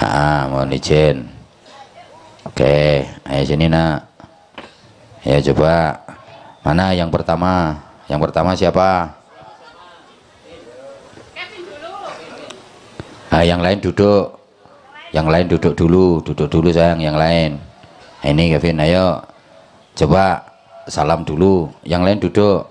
Mohon izin. Oke, ayo sini nak. Ya coba. Mana yang pertama? Yang pertama siapa? Yang lain duduk. Yang lain duduk dulu sayang, yang lain. Ini Kevin, ayo. Coba salam dulu. Yang lain duduk.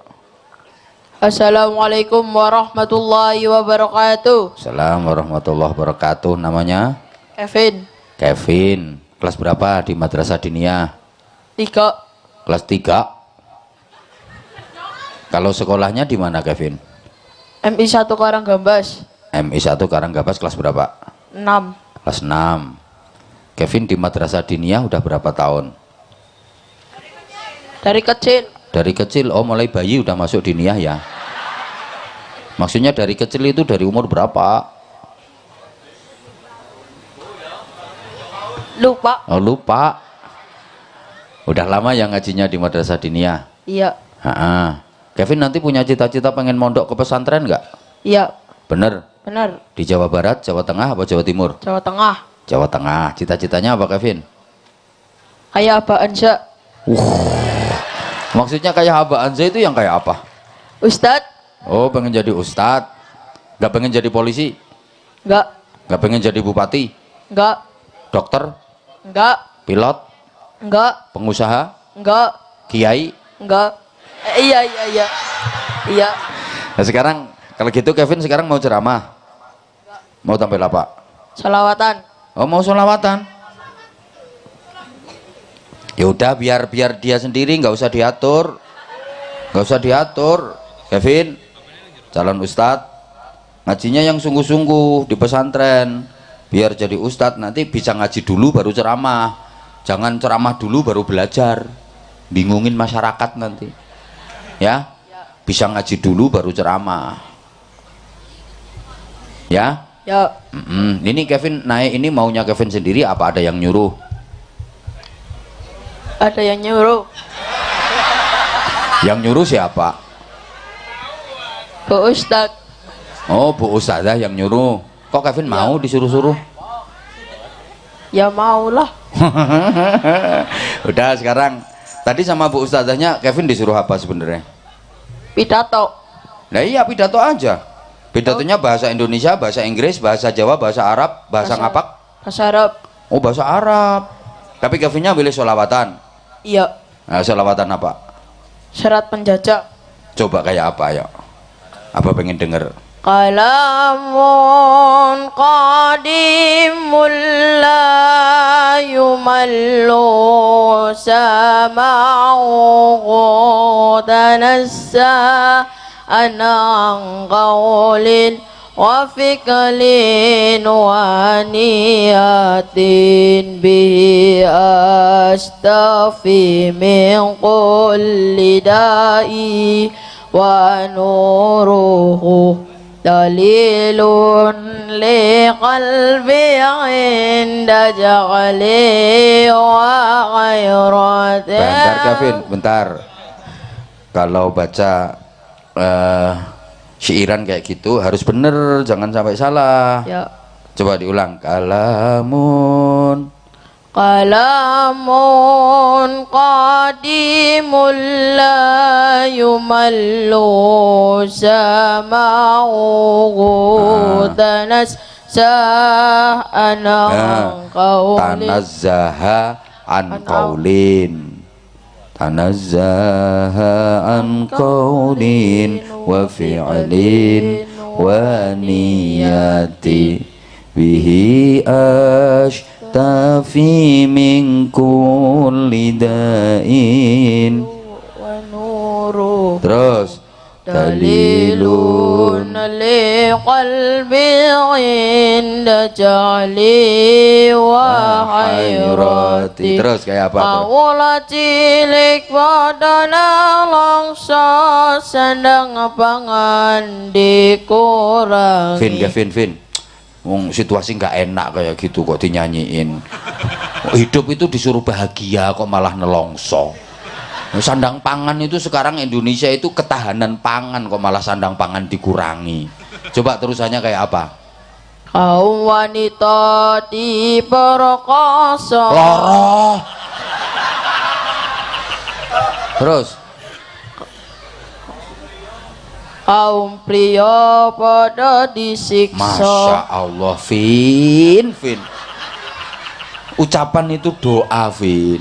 Assalamualaikum warahmatullahi wabarakatuh. Assalamualaikum warahmatullahi wabarakatuh. Namanya? Kevin. Kevin. Kelas berapa di Madrasah Diniyah? 3. Kelas 3. Kalau sekolahnya di mana Kevin? MI 1 Karanggambas. MI 1 Karanggambas kelas berapa? 6. Kelas 6. Kevin di Madrasah Diniyah udah berapa tahun? Dari kecil. Dari kecil, oh mulai bayi udah masuk Diniyah ya? Maksudnya dari kecil itu dari umur berapa? Lupa. Oh lupa. Udah lama yang ngajinya di Madrasah Diniyah? Iya. Kevin nanti punya cita-cita pengen mondok ke pesantren nggak? Iya. Bener? Benar. Di Jawa Barat, Jawa Tengah, apa Jawa Timur? Jawa Tengah. Jawa Tengah. Cita-citanya apa Kevin? Kayak Abah Anja. Maksudnya kayak Abah Anza itu yang kayak apa? Ustadz? Oh pengen jadi ustadz. Nggak pengen jadi polisi? Enggak. Nggak pengen jadi bupati? Enggak. Dokter? Enggak. Pilot? Enggak. Pengusaha? Enggak. Kiai? Enggak. Iya. Iya. Nah sekarang kalau gitu Kevin sekarang mau ceramah? Mau tampil apa? Salawatan. Oh mau sholawatan? Ya udah biar dia sendiri, nggak usah diatur, Kevin calon ustadz ngajinya yang sungguh-sungguh di pesantren, biar jadi ustadz nanti bisa ngaji dulu baru ceramah, jangan ceramah dulu baru belajar, bingungin masyarakat nanti ya. Bisa ngaji dulu baru ceramah ya. Ya. Ini Kevin naik ini maunya Kevin sendiri apa ada yang nyuruh? Ada yang nyuruh. Yang nyuruh siapa? Bu Ustadz. Oh Bu Ustazah yang nyuruh. Kok Kevin mau disuruh-suruh? Ya maulah. Udah sekarang tadi sama Bu Ustazahnya Kevin disuruh apa sebenarnya? Pidato. Nah iya pidato aja. Pidatonya bahasa Indonesia, bahasa Inggris, bahasa Jawa, bahasa Arab, bahasa ngapak? Bahasa Arab. Oh bahasa Arab. Tapi Kevinnya pilih sholawatan. Iya. Nah, sholawatan apa? Syarat penjajah. Coba kayak apa ya? Apa pengen denger? Kalamun qadimul la yumallu sama'u tanassa anang qawlin wa fiklin wa niyatin bihi astafi min kulli da'i wa nuruhu dalilun li qalbi inda ja'ali wa ghairati. Bentar Kevin, bentar. Kalau baca syairan kayak gitu harus bener, jangan sampai salah. Ya. Coba diulang. Kalamun qadimul la yumallu sama'u tanazzah anang qawlin. tanazzaha an qaulin. Tanazzaha an qaulin wa fi'lin wa niyati bihi ashtafi min kulli da'in Wa nuru terus dalilun li qalbi inda ja'li wa hayrati. terus kayak apa tuh? Kawula cilik padana longso sandang pangan dikurangi. Vin wong situasi nggak enak kayak gitu kok dinyanyiin. Hidup itu disuruh bahagia kok malah nelongso. Sandang pangan itu sekarang Indonesia itu ketahanan pangan kok malah sandang pangan dikurangi. Coba terusannya kayak apa? Kaum wanita diperkosa. Loro. Terus Kaum pria pada disiksa. Masya Allah, Vin. Ucapan itu doa, Vin.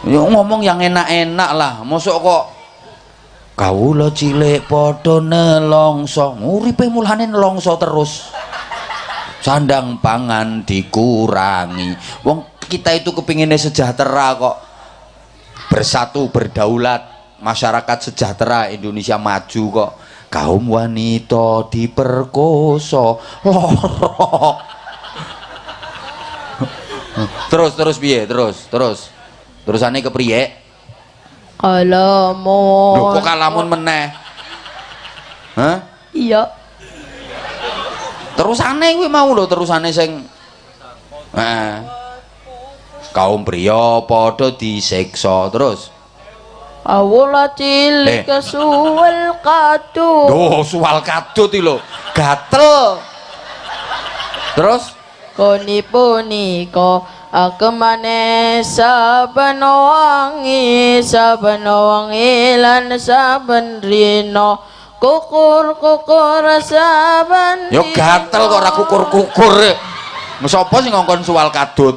Ya, ngomong yang enak-enak lah. Mosok kok kawula cilik padha nelongso, uripe mulane nelongso terus. Sandang pangan dikurangi. Wong kita itu kepinginnya sejahtera kok. Bersatu, berdaulat, masyarakat sejahtera, Indonesia maju kok. Kaum wanita diperkosa. Loro. Terus piye? Terusane kepriye? Kalamun. Loh, kok kalamun meneh? Hah? Iya. Terusane kuwi mau lho, terusane sing kaum priya padha disiksa. Terus Kawula cilik kesuwel kadut. Duh, suwal kadut iki lho, gatel. Terus Koni punika agemane saben wangi lan saben rina kukur saben yo gatel kok ora kukur-kukur. Sapa sing ngongkon suwal kadut?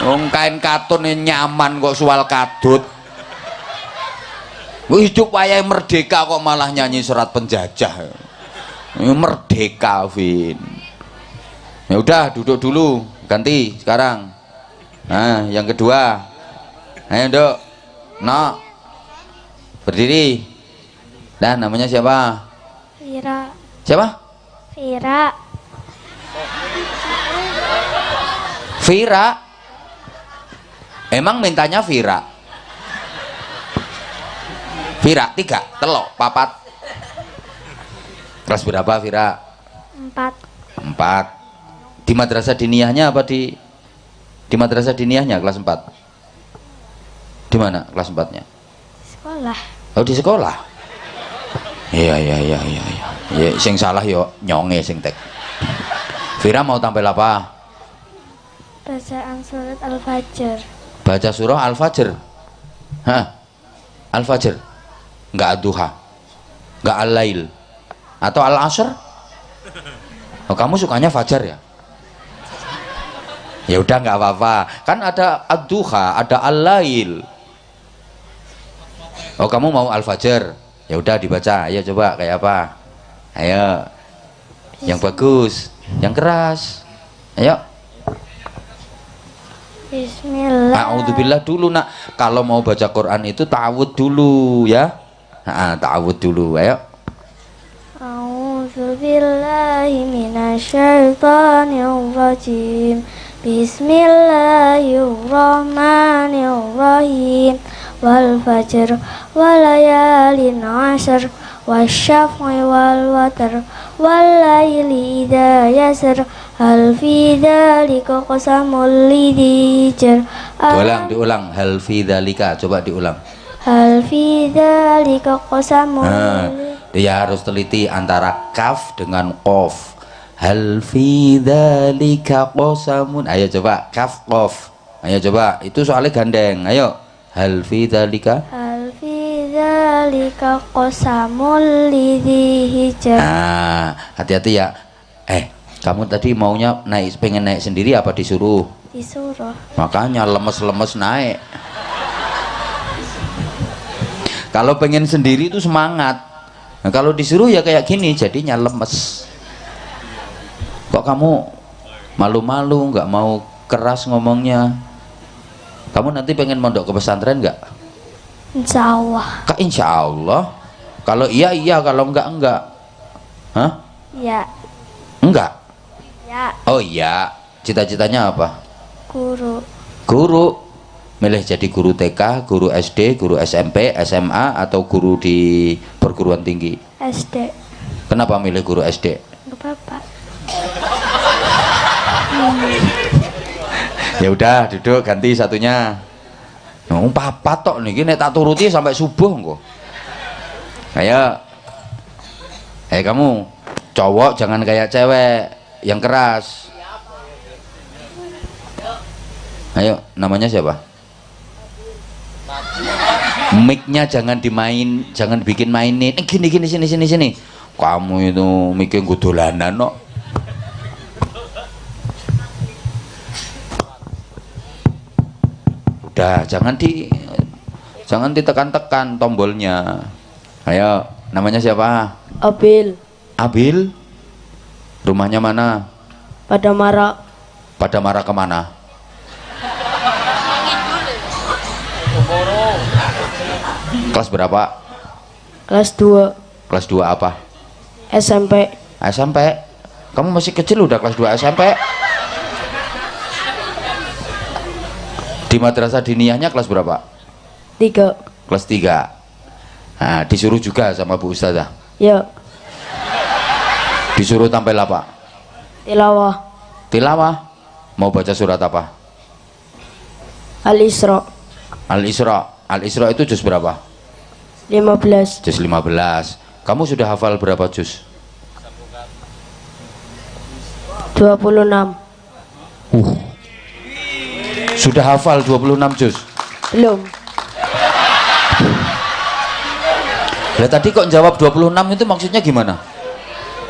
Wong kain katun nyaman kok suwal kadut. Hidup wayahe merdeka kok malah nyanyi serat penjajah. Merdeka, Vin. Ya udah, duduk dulu, ganti sekarang. Nah, yang kedua. Ayo, Dok. No. Berdiri. Dan namanya siapa? Vira. Siapa? Vira. Vira. Emang mintanya Vira? Vira 3, telok, 4. Kelas berapa Vira? 4. Di madrasah diniyahnya apa di madrasah diniyahnya kelas 4? Di mana kelas 4-nya? Sekolah. Oh, di sekolah. Iya. Ya, sing salah yo nyonge sing tek. Vira mau tampil apa? Bacaan surat Al-Fajr. Baca surah Al-Fajr. Hah? Al-Fajr. Enggak ad-duha. Enggak al-lail. Atau al-asr? Oh, kamu sukanya fajar ya? Ya udah nggak apa-apa. Kan ada ad-duha, ada al-lail. Oh, kamu mau al-fajr? Ya udah dibaca. Ayo coba kayak apa? Ayo. Yang bagus, yang keras. Ayo. Bismillah. A'udzubillah dulu, Nak. Kalau mau baca Quran itu ta'awud dulu ya. Ta'awud dulu. Ayo. A'udzubillahi minasyaitonir rajim. Bismillahirrahmanirrahim. Wal fajr walayalin ashr wasyaf'i wal watr walayli idza yasr hal fi dzalika qasamul lidzi jar. Diulang. Hal fi dzalika. Coba diulang. Hal fi dzalika qasamul. Dia harus teliti antara kaf dengan qaf. Hal fi dzalika qasamun. Ayo coba kaf qaf. Ayo coba, itu soalnya gandeng. Ayo. Hal fi dzalika. Hal fi dzalika qasamul lidzi jar. Nah, hati-hati ya. Kamu tadi maunya pengen naik sendiri apa disuruh? Disuruh. Makanya lemes-lemes naik. Kalau pengen sendiri itu semangat. Nah, kalau disuruh ya kayak gini, jadinya lemes. Kok kamu malu-malu, nggak mau keras ngomongnya? Kamu nanti pengen mondok ke pesantren nggak? Insya Allah. Insya Allah. Kalau iya, kalau enggak. Hah? Ya. Enggak? Ya. Oh iya. Cita-citanya apa? Guru. Milih jadi guru TK, guru SD, guru SMP, SMA, atau guru di perguruan tinggi? SD. Kenapa milih guru SD? Enggak apa-apa. Ya udah, duduk, ganti satunya. Papa tok nih, nek tak turuti sampai subuh kok. Ayo. Kamu Cowok jangan kayak cewek yang keras. Ayo, namanya siapa? Mic-nya jangan jangan bikin mainin. Gini sini. Kamu itu mic-nya nggo dolanan kok. Udah, jangan ditekan-tekan tombolnya. Ayo, namanya siapa? Abil. Abil. Rumahnya mana? Pada Marak. Pada Marak kemana? Kelas berapa? Kelas 2 Kelas 2 apa? SMP. SMP? Kamu masih kecil udah kelas 2 SMP? Di madrasah diniyahnya kelas berapa? 3. Kelas 3. Nah, disuruh juga sama Bu Ustazah. Ya. Disuruh tampil apa? Tilawah. Tilawah. Mau baca surat apa? Al-Isra. Al-Isra. Al-Isra itu juz berapa? 15. Juz 15. Kamu sudah hafal berapa juz? 26. Sudah hafal 26 juz? Belum. Lah tadi kok jawab 26 itu maksudnya gimana?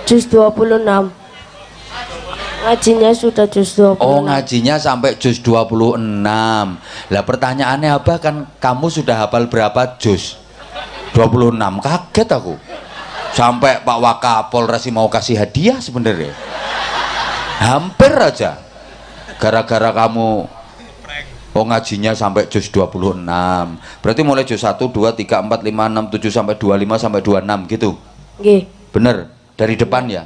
Juz 26. Ngajinya sudah juz 26. Oh, ngajinya sampai juz 26. Lah pertanyaannya apa, kan kamu sudah hafal berapa juz? 26. Kaget aku. Sampai Pak Wakapolres mau kasih hadiah sebenarnya. Hampir aja. Gara-gara kamu ngajinya sampai juz 26. Berarti mulai juz 1 2 3 4 5 6 7 sampai 25 sampai 26 gitu. Nggih. Bener, dari depan ya.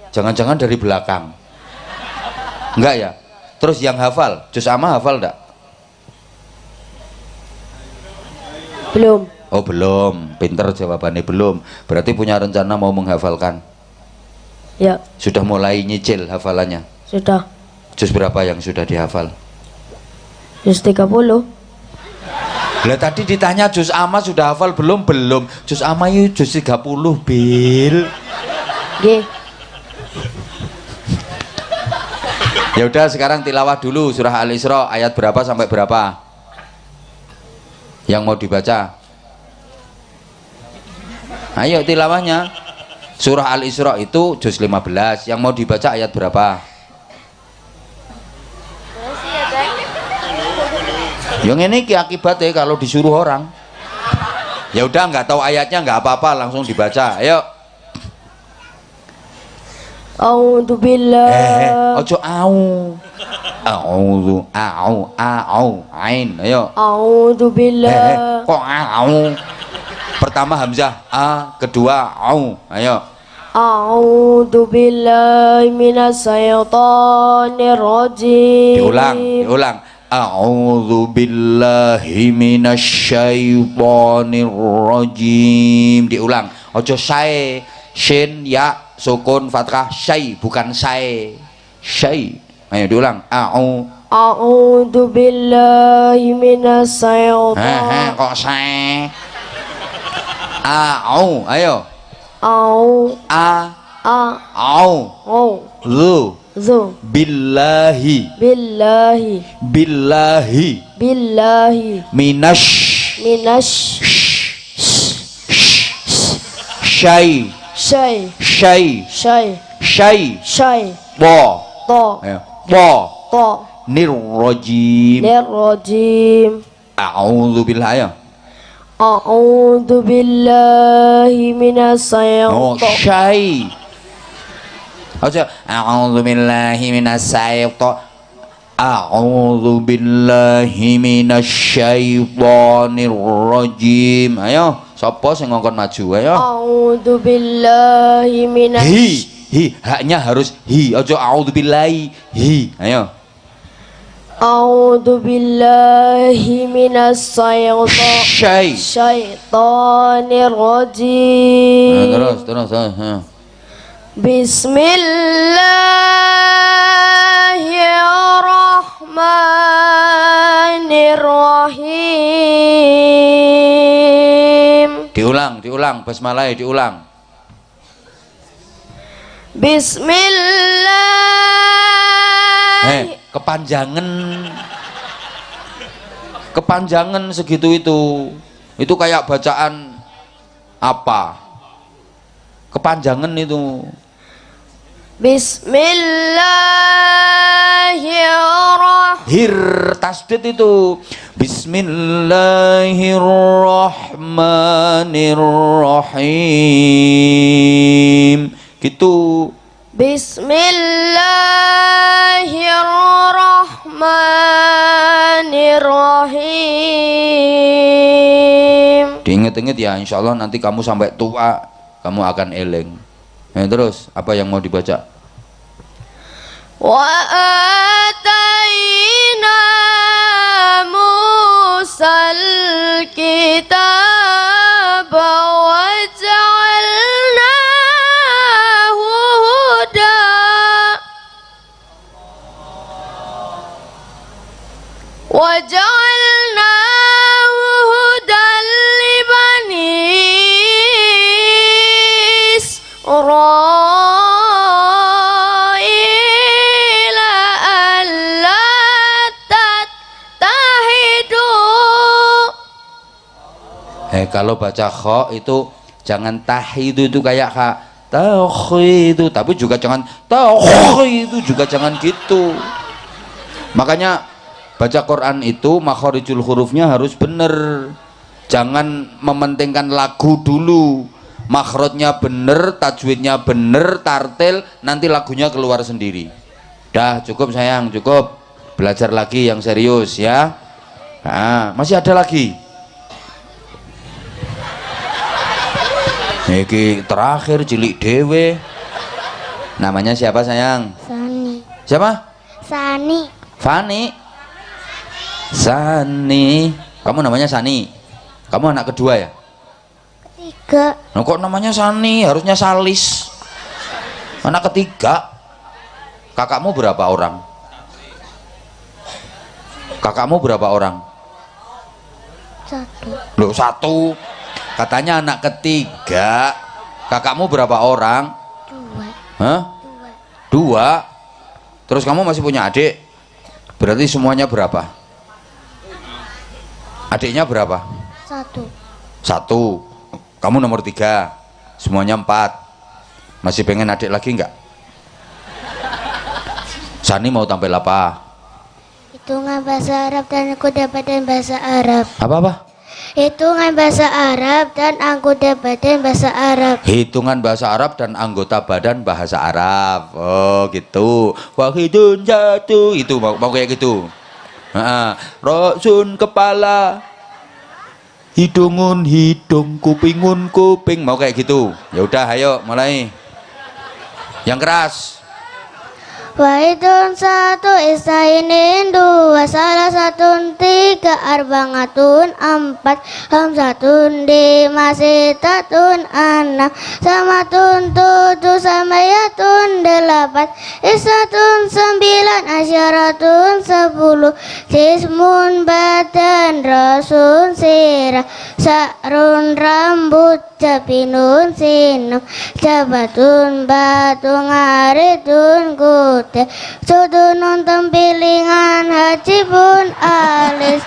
Jangan-jangan dari belakang. Enggak ya? Terus yang hafal, juz amma hafal enggak? Belum. Oh belum, pinter jawabannya belum. Berarti punya rencana mau menghafalkan? Ya. Sudah mulai nyicil hafalannya? Sudah. Juz berapa yang sudah dihafal? Juz 30. Lah tadi ditanya juz amma sudah hafal belum? Belum. Juz amma itu juz 30, Bil. Nggih. Ya udah, sekarang tilawah dulu surah Al-Isra ayat berapa sampai berapa? Yang mau dibaca? Ayo tilawahnya. Surah Al-Isra itu juz 15. Yang mau dibaca ayat berapa? Yang ini akibatnya kalau disuruh orang. Ya udah, nggak tahu ayatnya nggak apa-apa, langsung dibaca. Ayo. A'udzu billah. Ojo au. A'udzu ain. Ayo. A'udzu billah. Kok au? Pertama hamzah a, kedua au. Ayo. A'udzu billahi minas syaitonir rajim. Diulang. A'udzu billahi minasyaitonir rajim. Diulang. Ojo sae. Shin ya sukun fathah syai, bukan sae. Syai. Ayo diulang. A'udzu billahi minas syaitonir. Kok sae? Ayo. Au. Zu. Billahi. Minash. Syai. Bo. Ayo. Bo. Nirrojim. A'udzu billahi. Ayo. A'udzu billahi minas syaitonir. Syai. Ojo. A'udzu billahi minas syaitonir. A'udzu billahi minasyaitonir rajim. Ayo, sapa sing ngongkon maju? Ayo. A'udzu billahi minas. Haknya harus hi. Ojo a'udzu billahi. Hi. Ayo. A'udzu billahi minas syaitonir rajim. Terus. Bismillahirrahmanirrahim. Diulang, basmalah diulang. Bismillah. Kepanjangan segitu itu kayak bacaan apa? Kepanjangan itu. Bismillahirrahmanirrahim. Hir tasdid itu. Bismillahirrahmanirrahim. Gitu. Bismillahirrahmanirrahim. Diinget-inget ya, insya Allah nanti kamu sampai tua kamu akan eling. Terus apa yang mau dibaca? Wa atayna Musal kitab wa ja'alnahu huda wa ja'alnahu hudan li bani Israila alla tattahidu. Kalau baca kha itu jangan tahidu itu kayak kha tahidu, tapi juga jangan tahidu juga jangan gitu. Makanya baca Quran itu makharijul hurufnya harus bener, jangan mementingkan lagu dulu. Makhrajnya bener, tajwidnya bener, tartil, nanti lagunya keluar sendiri. Dah cukup sayang, cukup. Belajar lagi yang serius ya. Nah, masih ada lagi. Iki terakhir cilik dewe. Namanya siapa sayang? Sani. Siapa? Sani. Fani. Sani. Kamu namanya Sani. Kamu anak kedua ya? Tiga. Nah, kok namanya Sani? Harusnya Salis. Anak ketiga. Kakakmu berapa orang? Kakakmu berapa orang? Satu. Loh, satu. Katanya anak ketiga. Kakakmu berapa orang? Dua. Hah? Dua. Terus kamu masih punya adik? Berarti semuanya berapa? Adiknya berapa? Satu. Satu. Kamu nomor 3. Semuanya 4. Masih pengen adik lagi enggak? Sani mau tampil apa? Hitungan bahasa Arab dan aku dapatin bahasa Arab. Apa? Hitungan bahasa Arab dan aku dapatin bahasa Arab. Hitungan bahasa Arab dan anggota badan bahasa Arab. Oh gitu. Wahidun jatuh. Itu mau kayak gitu. Rosun kepala, hidungun hidung, kupingun kuping, mau kayak gitu. Ya udah, ayo mulai. Yang keras. Wahidun satu, isainin dua, salah satun tiga, arbangatun empat, hamsatun lima, sitatun enam, samatun tujuh, samayatun 8, isatun 9, asyaratun 10, jismun badan, rasun sirah, sa'run rambut, japinun sinum, jabatun batu, ngaridun gut, sudunun tempilingan, hajibun alis.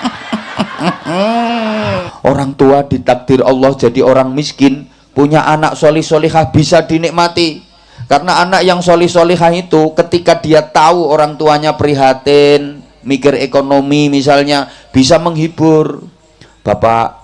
Orang tua ditakdir Allah jadi orang miskin, punya anak solih solihah bisa dinikmati. Karena anak yang solih solihah itu ketika dia tahu orang tuanya prihatin, mikir ekonomi misalnya, bisa menghibur. Bapak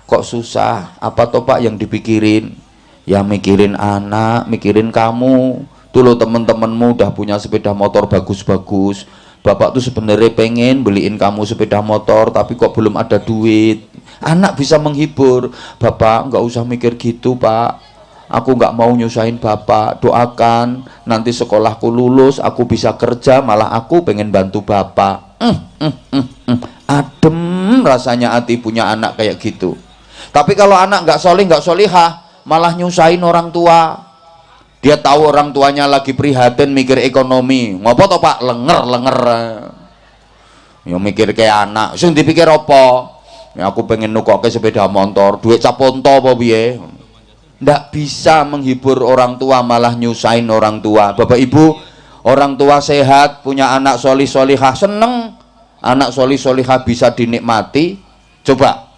kok susah, apa toh Pak yang dipikirin? Ya mikirin anak, mikirin kamu. Tuh lo temen-temenmu udah punya sepeda motor bagus-bagus. Bapak tuh sebenarnya pengen beliin kamu sepeda motor, tapi kok belum ada duit. Anak bisa menghibur. Bapak nggak usah mikir gitu Pak. Aku nggak mau nyusahin Bapak. Doakan nanti sekolahku lulus, aku bisa kerja, malah aku pengen bantu Bapak. Adem rasanya hati punya anak kayak gitu. Tapi kalau anak nggak solih, nggak solihah, malah nyusahin orang tua. Dia tahu orang tuanya lagi prihatin mikir ekonomi. Ngopo toh Pak? Lenger. Ya mikir kayak anak. Sing dipikir apa? Ya aku pengen nukokke sepeda motor, duit caponto apa piye? Ndak bisa menghibur orang tua, malah nyusahin orang tua. Bapak Ibu, orang tua sehat, punya anak solih solihah, seneng. Anak solih solihah bisa dinikmati. Coba,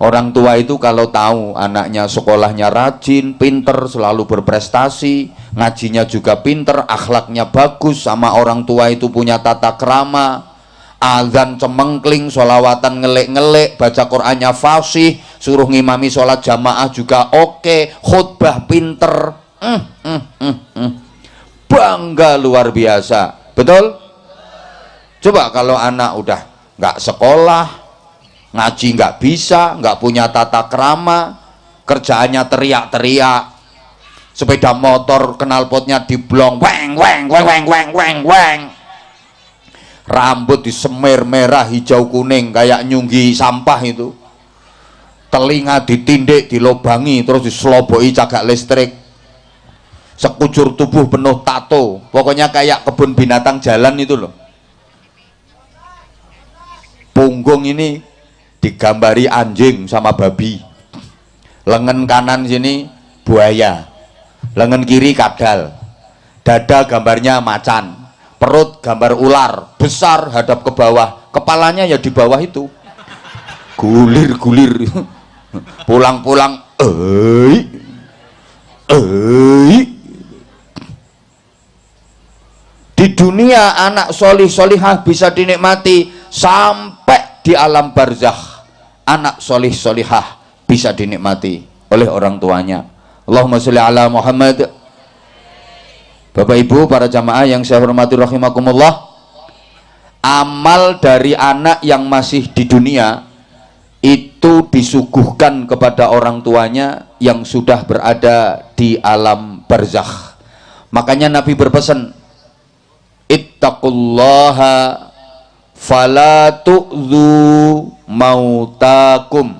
orang tua itu kalau tahu anaknya sekolahnya rajin, pinter, selalu berprestasi, ngajinya juga pinter, akhlaknya bagus, sama orang tua itu punya tata krama, azan cemengkling, sholawatan ngelek-ngelek, baca Qur'annya fasih, suruh ngimami sholat jamaah juga oke, khutbah pinter, bangga luar biasa. Betul? Coba kalau anak udah nggak sekolah, ngaji nggak bisa, nggak punya tata krama, kerjaannya teriak-teriak, sepeda motor knalpotnya diblong, weng weng weng weng weng weng weng, rambut disemir merah hijau kuning kayak nyunggi sampah itu, telinga ditindik dilobangi terus diseloboi cagak listrik, sekujur tubuh penuh tato, pokoknya kayak kebun binatang jalan itu loh. Punggung ini digambari anjing sama babi, lengan kanan sini buaya, lengan kiri kadal, dada gambarnya macan, perut gambar ular besar hadap ke bawah, kepalanya ya di bawah itu, gulir-gulir, pulang-pulang di dunia anak solih solihah bisa dinikmati, sampai di alam barzakh anak solih solihah bisa dinikmati oleh orang tuanya. Allahumma sholli ala Muhammad. Bapak Ibu para jamaah yang saya hormati rahimakumullah, amal dari anak yang masih di dunia itu disuguhkan kepada orang tuanya yang sudah berada di alam barzakh. Makanya Nabi berpesan, ittaqullaha fala tu'dzu mautakum.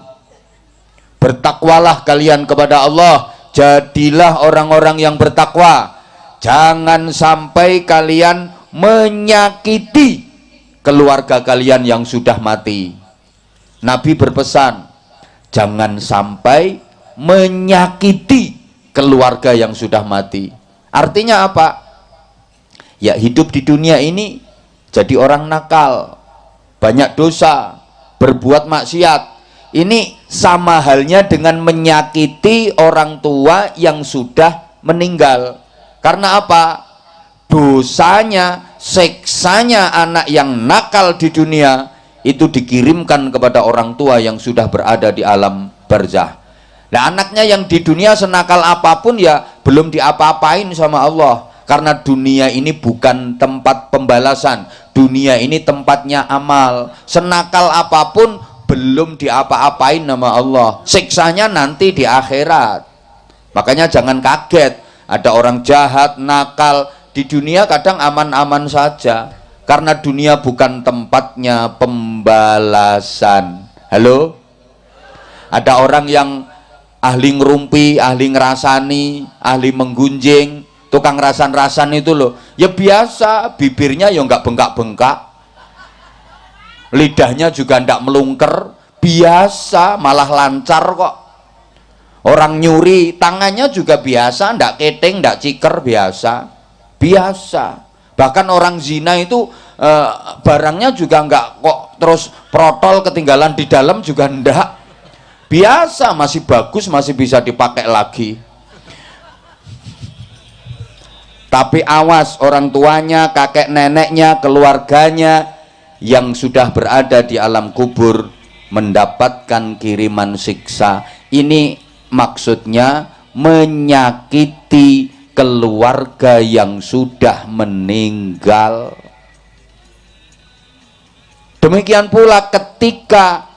Bertakwalah kalian kepada Allah, jadilah orang-orang yang bertakwa, jangan sampai kalian menyakiti keluarga kalian yang sudah mati. Nabi berpesan, jangan sampai menyakiti keluarga yang sudah mati. Artinya apa? Ya, hidup di dunia ini jadi orang nakal, banyak dosa, berbuat maksiat. Ini sama halnya dengan menyakiti orang tua yang sudah meninggal. Karena apa? Dosanya, seksanya anak yang nakal di dunia itu dikirimkan kepada orang tua yang sudah berada di alam barzakh. Nah, anaknya yang di dunia senakal apapun ya belum diapa-apain sama Allah. Karena dunia ini bukan tempat pembalasan, dunia ini tempatnya amal. Senakal apapun belum diapa-apain nama Allah, siksanya nanti di akhirat. Makanya jangan kaget ada orang jahat, nakal di dunia kadang aman-aman saja, karena dunia bukan tempatnya pembalasan. Halo? Ada orang yang ahli ngerumpi, ahli ngerasani, ahli menggunjing, tukang rasan-rasan itu loh, ya biasa, bibirnya ya nggak bengkak-bengkak, lidahnya juga ndak melungker, biasa, malah lancar kok. Orang nyuri, tangannya juga biasa, ndak keting, ndak ciker, biasa. Bahkan orang zina itu barangnya juga nggak kok terus protol ketinggalan di dalam juga ndak, biasa, masih bagus, masih bisa dipakai lagi. Tapi awas, orang tuanya, kakek neneknya, keluarganya yang sudah berada di alam kubur mendapatkan kiriman siksa. Ini maksudnya menyakiti keluarga yang sudah meninggal. Demikian pula ketika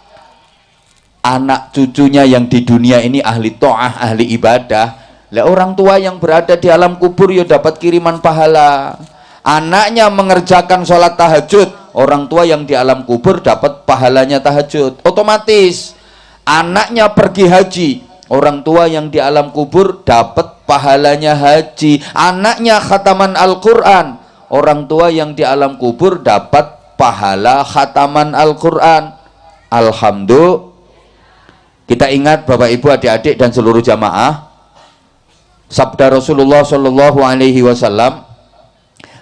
anak cucunya yang di dunia ini ahli ta'ah, ahli ibadah, lah orang tua yang berada di alam kubur ya dapat kiriman pahala. Anaknya mengerjakan sholat tahajud, orang tua yang di alam kubur dapat pahalanya tahajud. Otomatis anaknya pergi haji, orang tua yang di alam kubur dapat pahalanya haji. Anaknya khataman Al-Quran, orang tua yang di alam kubur dapat pahala khataman Al-Quran. Alhamdulillah. Kita ingat Bapak Ibu, adik-adik dan seluruh jamaah, sabda Rasulullah sallallahu alaihi wasallam,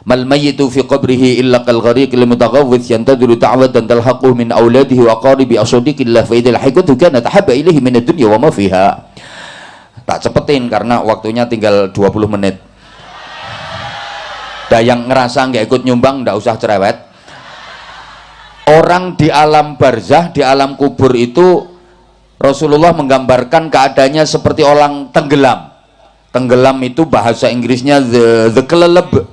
mal mayyitu fi qabrihi illa kal ghariqil mutaghawwith yantadiru ta'watan talhaquhu min auladihi wa qaribi asadiqillah fa idhal haqqatu kana tahabba ilaihi min ad-dunya wa ma fiha. Tak cepetin karena waktunya tinggal 20 menit. Dah yang ngerasa nggak ikut nyumbang nggak usah cerewet. Orang di alam barzah, di alam kubur itu Rasulullah menggambarkan keadaannya seperti orang tenggelam. Tenggelam itu bahasa Inggrisnya the keleleb.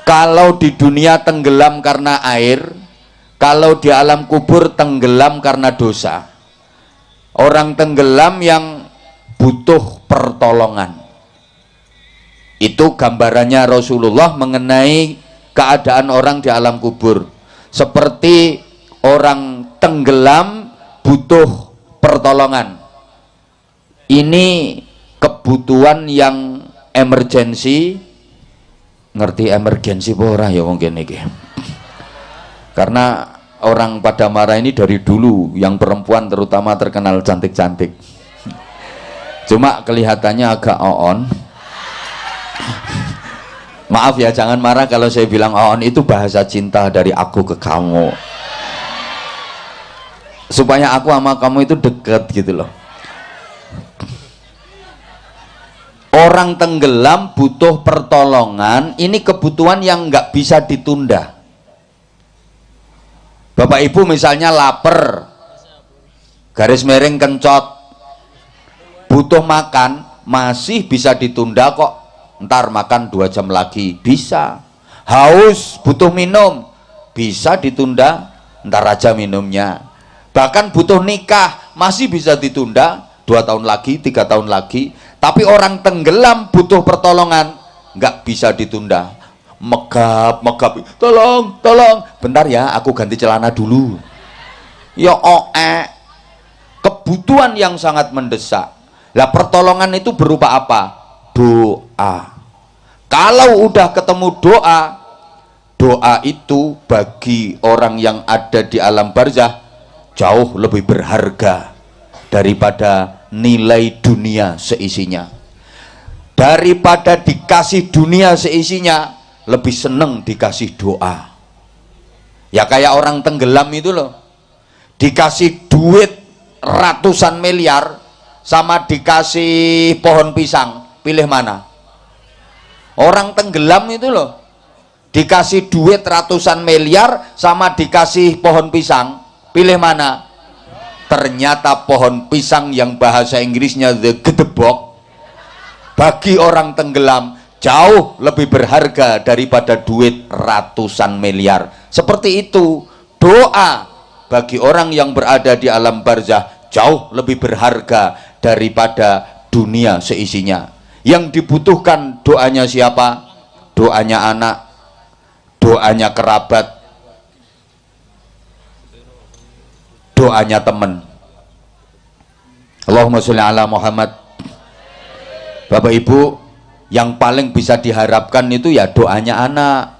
Kalau di dunia tenggelam karena air, kalau di alam kubur tenggelam karena dosa. Orang tenggelam yang butuh pertolongan. Itu gambarannya Rasulullah mengenai keadaan orang di alam kubur. Seperti orang tenggelam butuh pertolongan. Ini kebutuhan yang emergensi. Ngerti emergensi apa ora ya mungkin iki. Karena orang pada marah ini dari dulu, yang perempuan terutama terkenal cantik-cantik. Cuma kelihatannya agak on. Maaf ya, jangan marah kalau saya bilang on, itu bahasa cinta dari aku ke kamu. Supaya aku sama kamu itu deket gitu loh. Orang tenggelam butuh pertolongan, ini kebutuhan yang nggak bisa ditunda. Bapak Ibu misalnya lapar, garis miring kencot, butuh makan, masih bisa ditunda kok. Ntar makan 2 jam lagi, bisa. Haus, butuh minum, bisa ditunda, ntar aja minumnya. Bahkan butuh nikah, masih bisa ditunda 2 tahun lagi, 3 tahun lagi. Tapi orang tenggelam butuh pertolongan, nggak bisa ditunda. Megap, tolong, bentar ya, aku ganti celana dulu. Ya kebutuhan yang sangat mendesak. Lah pertolongan itu berupa apa? Doa. Kalau udah ketemu doa, doa itu bagi orang yang ada di alam barzah jauh lebih berharga daripada nilai dunia seisinya. Daripada dikasih dunia seisinya, lebih seneng dikasih doa. Ya kayak orang tenggelam itu loh, dikasih duit ratusan miliar sama dikasih pohon pisang, pilih mana? Orang tenggelam itu loh, dikasih duit ratusan miliar sama dikasih pohon pisang, pilih mana? Ternyata pohon pisang yang bahasa Inggrisnya the gedebok bagi orang tenggelam jauh lebih berharga daripada duit ratusan miliar. Seperti itu, doa bagi orang yang berada di alam barzah jauh lebih berharga daripada dunia seisinya. Yang dibutuhkan doanya siapa? Doanya anak, doanya kerabat, doanya teman. Allahumma sholli ala Muhammad. Bapak Ibu, yang paling bisa diharapkan itu ya doanya anak.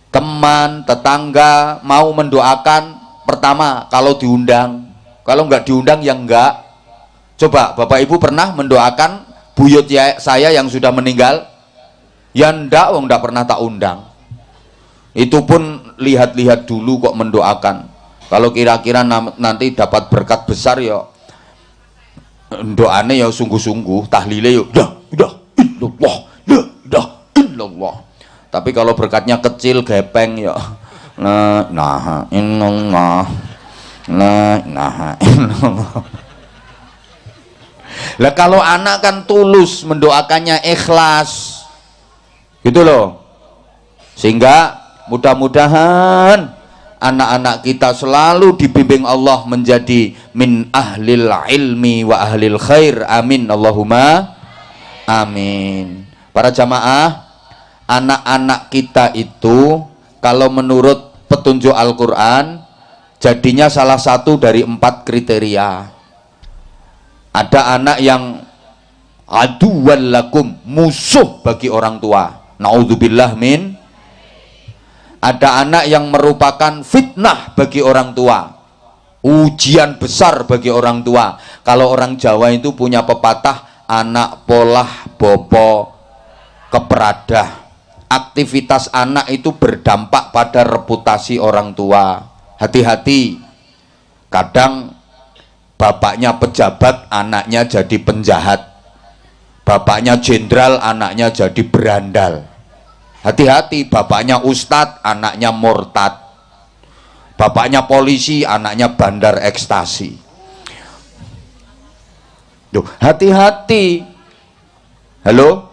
Teman, tetangga mau mendoakan, pertama kalau diundang, kalau nggak diundang ya enggak. Coba Bapak Ibu pernah mendoakan buyut saya yang sudah meninggal? Ya enggak, wong enggak pernah tak undang. Itu pun lihat-lihat dulu kok mendoakan. Kalau kira-kira nanti dapat berkat besar ya doane ya sungguh-sungguh, tahlile ya dah illallah. Tapi kalau berkatnya kecil gepeng ya nah inallah illallah. Lah kalau anak kan tulus mendoakannya, ikhlas gitu loh. Sehingga mudah-mudahan anak-anak kita selalu dibimbing Allah menjadi min ahlil ilmi wa ahlil khair. Amin Allahumma amin. Para jamaah, anak-anak kita itu kalau menurut petunjuk Al-Quran jadinya salah satu dari 4 kriteria. Ada anak yang aduwwal lakum, musuh bagi orang tua, naudzubillah min. Ada anak yang merupakan fitnah bagi orang tua, ujian besar bagi orang tua. Kalau orang Jawa itu punya pepatah, anak polah bopo keperadah. Aktivitas anak itu berdampak pada reputasi orang tua. Hati-hati, kadang bapaknya pejabat, anaknya jadi penjahat. Bapaknya jenderal, anaknya jadi berandal. Hati-hati, bapaknya ustadz, anaknya murtad. Bapaknya polisi, anaknya bandar ekstasi. Duh, hati-hati. Halo?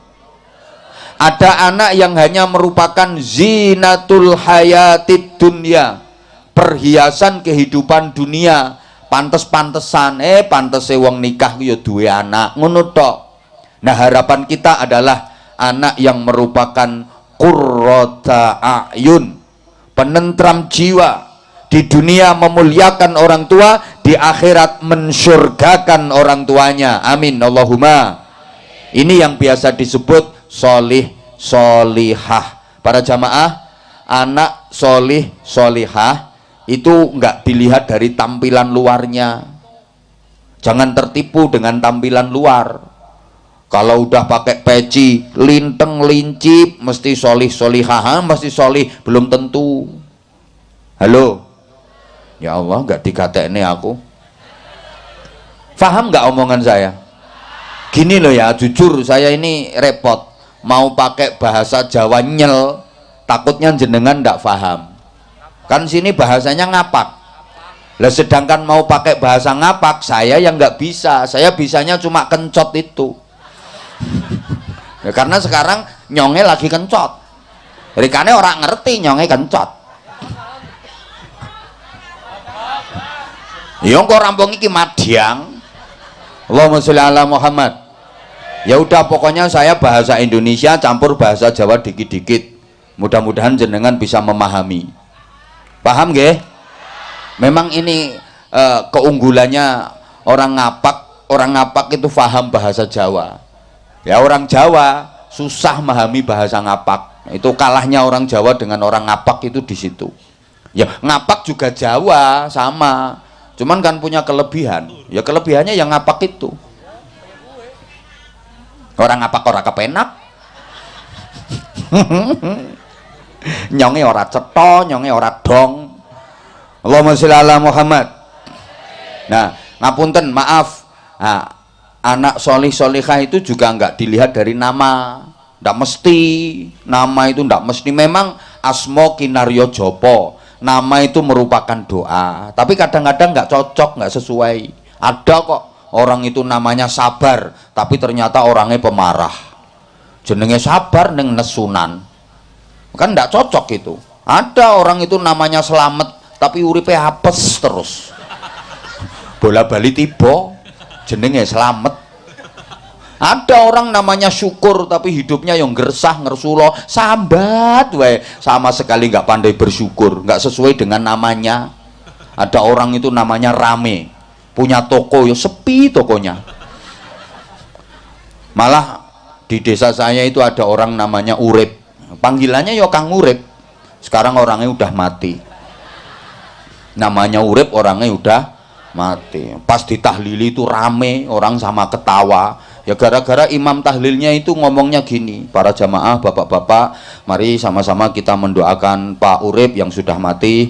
Ada anak yang hanya merupakan zinatul hayatid dunya, perhiasan kehidupan dunia. Pantes-pantesan, pantese wong nikah ya duwe anak, ngono tok. Nah, harapan kita adalah anak yang merupakan qurrata a'yun, penentram jiwa. Di dunia memuliakan orang tua, di akhirat mensyurgakan orang tuanya. Amin Allahumma. Ini yang biasa disebut solih solihah. Para jamaah, anak solih solihah itu enggak dilihat dari tampilan luarnya. Jangan tertipu dengan tampilan luar. Kalau udah pakai peci linteng lincip mesti solih solihah, mesti solih, belum tentu. Halo, ya Allah, enggak digatekne aku. Faham enggak omongan saya? Gini loh ya, jujur saya ini repot mau pakai bahasa Jawa nyel, takutnya jenengan ndak paham. Kan sini bahasanya ngapak. Lah sedangkan mau pakai bahasa ngapak, saya yang nggak bisa. Saya bisanya cuma kencot itu. Ya, karena sekarang nyonge lagi kencot. Rikane orang ngerti nyonge kencot. Yo kok rampung iki madyang. Allahumma sholli ala Muhammad. Ya udah, pokoknya saya bahasa Indonesia campur bahasa Jawa dikit-dikit. Mudah-mudahan jenengan bisa memahami. Paham nggih? Memang ini keunggulannya orang ngapak. Orang ngapak itu paham bahasa Jawa. Ya, orang Jawa susah memahami bahasa ngapak. Itu kalahnya orang Jawa dengan orang ngapak itu di situ. Ya, ngapak juga Jawa sama. Cuman kan punya kelebihan. Ya kelebihannya yang ngapak itu. Orang ngapak ora kepenak. Nyonge ora cetha, nyonge ora dong. Allahumma sholli ala Muhammad. Nah, ngapunten, maaf. Nah, anak solih solihah itu juga enggak dilihat dari nama. Enggak mesti. Nama itu enggak mesti. Memang asmo kinaryo jopo. Nama itu merupakan doa. Tapi kadang-kadang enggak cocok, enggak sesuai. Ada kok orang itu namanya Sabar, tapi ternyata orangnya pemarah. Jenenge Sabar neng nesunan. Kan enggak cocok itu. Ada orang itu namanya Selamet, tapi uripe apes terus. Bola-bali tiba, jenenge Selamet. Ada orang namanya Syukur, tapi hidupnya yang gersah ngersulo, sambat wae, sama sekali nggak pandai bersyukur, nggak sesuai dengan namanya. Ada orang itu namanya Rame, punya toko ya sepi tokonya. Malah di desa saya itu ada orang namanya Urip, panggilannya ya Kang Urip. Sekarang orangnya udah mati. Namanya Urip, orangnya udah mati. Pas ditahlili itu rame, orang sama ketawa. Ya gara-gara imam tahlilnya itu ngomongnya gini, para jamaah, bapak-bapak, mari sama-sama kita mendoakan Pak Urip yang sudah mati.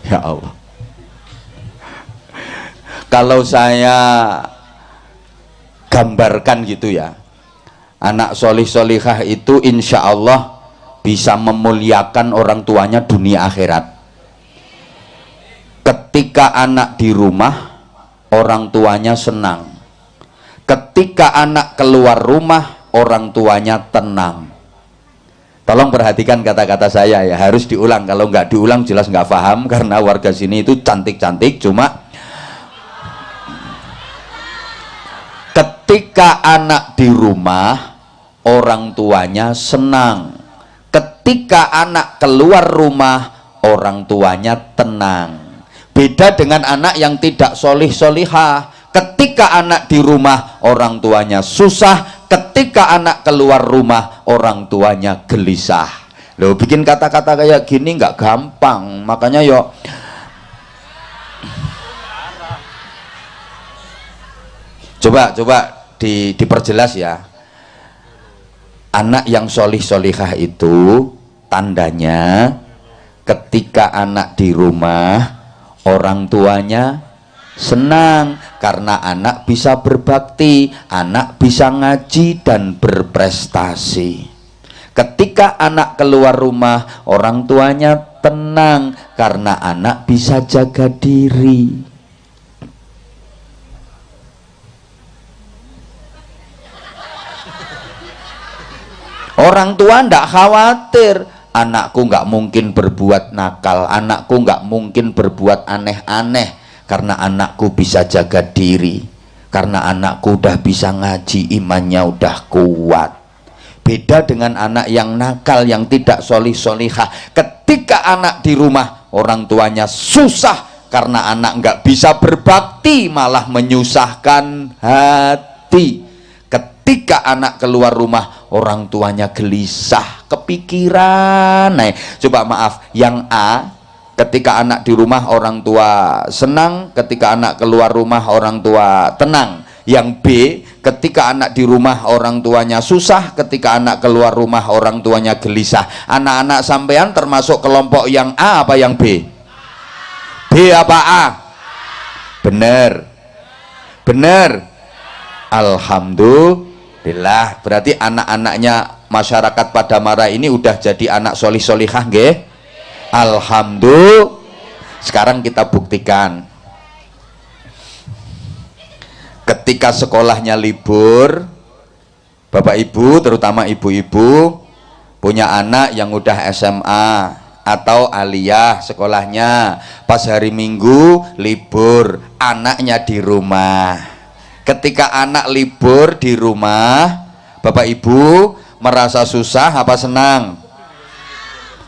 Ya Allah, kalau saya gambarkan gitu ya, anak solih solihah itu insya Allah bisa memuliakan orang tuanya dunia akhirat. Ketika anak di rumah, orang tuanya senang. Ketika anak keluar rumah, orang tuanya tenang. Tolong perhatikan kata-kata saya ya, harus diulang. Kalau nggak diulang jelas nggak paham, karena warga sini itu cantik-cantik. Cuma ketika anak di rumah, orang tuanya senang. Ketika anak keluar rumah, orang tuanya tenang. Beda dengan anak yang tidak solih solihah. Ketika anak di rumah, orang tuanya susah. ketika anak keluar rumah orang tuanya gelisah. Loh, bikin kata-kata kayak gini nggak gampang, makanya yo coba diperjelas ya. Anak yang solih-solihah itu tandanya ketika anak di rumah orang tuanya senang karena anak bisa berbakti, anak bisa ngaji dan berprestasi. Ketika anak keluar rumah orang tuanya tenang karena anak bisa jaga diri. Orang tua ndak khawatir, anakku nggak mungkin berbuat nakal, anakku nggak mungkin berbuat aneh-aneh karena anakku bisa jaga diri, karena anakku udah bisa ngaji, imannya udah kuat. Beda dengan anak yang nakal, yang tidak solih-solihah. Ketika anak di rumah orang tuanya susah karena anak nggak bisa berbakti, malah menyusahkan hati. Ketika anak keluar rumah orang tuanya gelisah, kepikiran. Nah, coba maaf, yang A ketika anak di rumah orang tua senang, ketika anak keluar rumah orang tua tenang. Yang B, ketika anak di rumah orang tuanya susah, ketika anak keluar rumah orang tuanya gelisah. Anak-anak sampean termasuk kelompok yang A apa yang B? B apa A? Bener. Bener. Alhamdulillah. Berarti anak-anaknya masyarakat Padamara ini udah jadi anak solih-solihah nggih? Alhamdulillah. Sekarang kita buktikan. Ketika sekolahnya libur, Bapak Ibu, terutama ibu-ibu punya anak yang udah SMA atau aliyah sekolahnya, pas hari Minggu libur, anaknya di rumah. Ketika anak libur di rumah, Bapak Ibu merasa susah apa senang?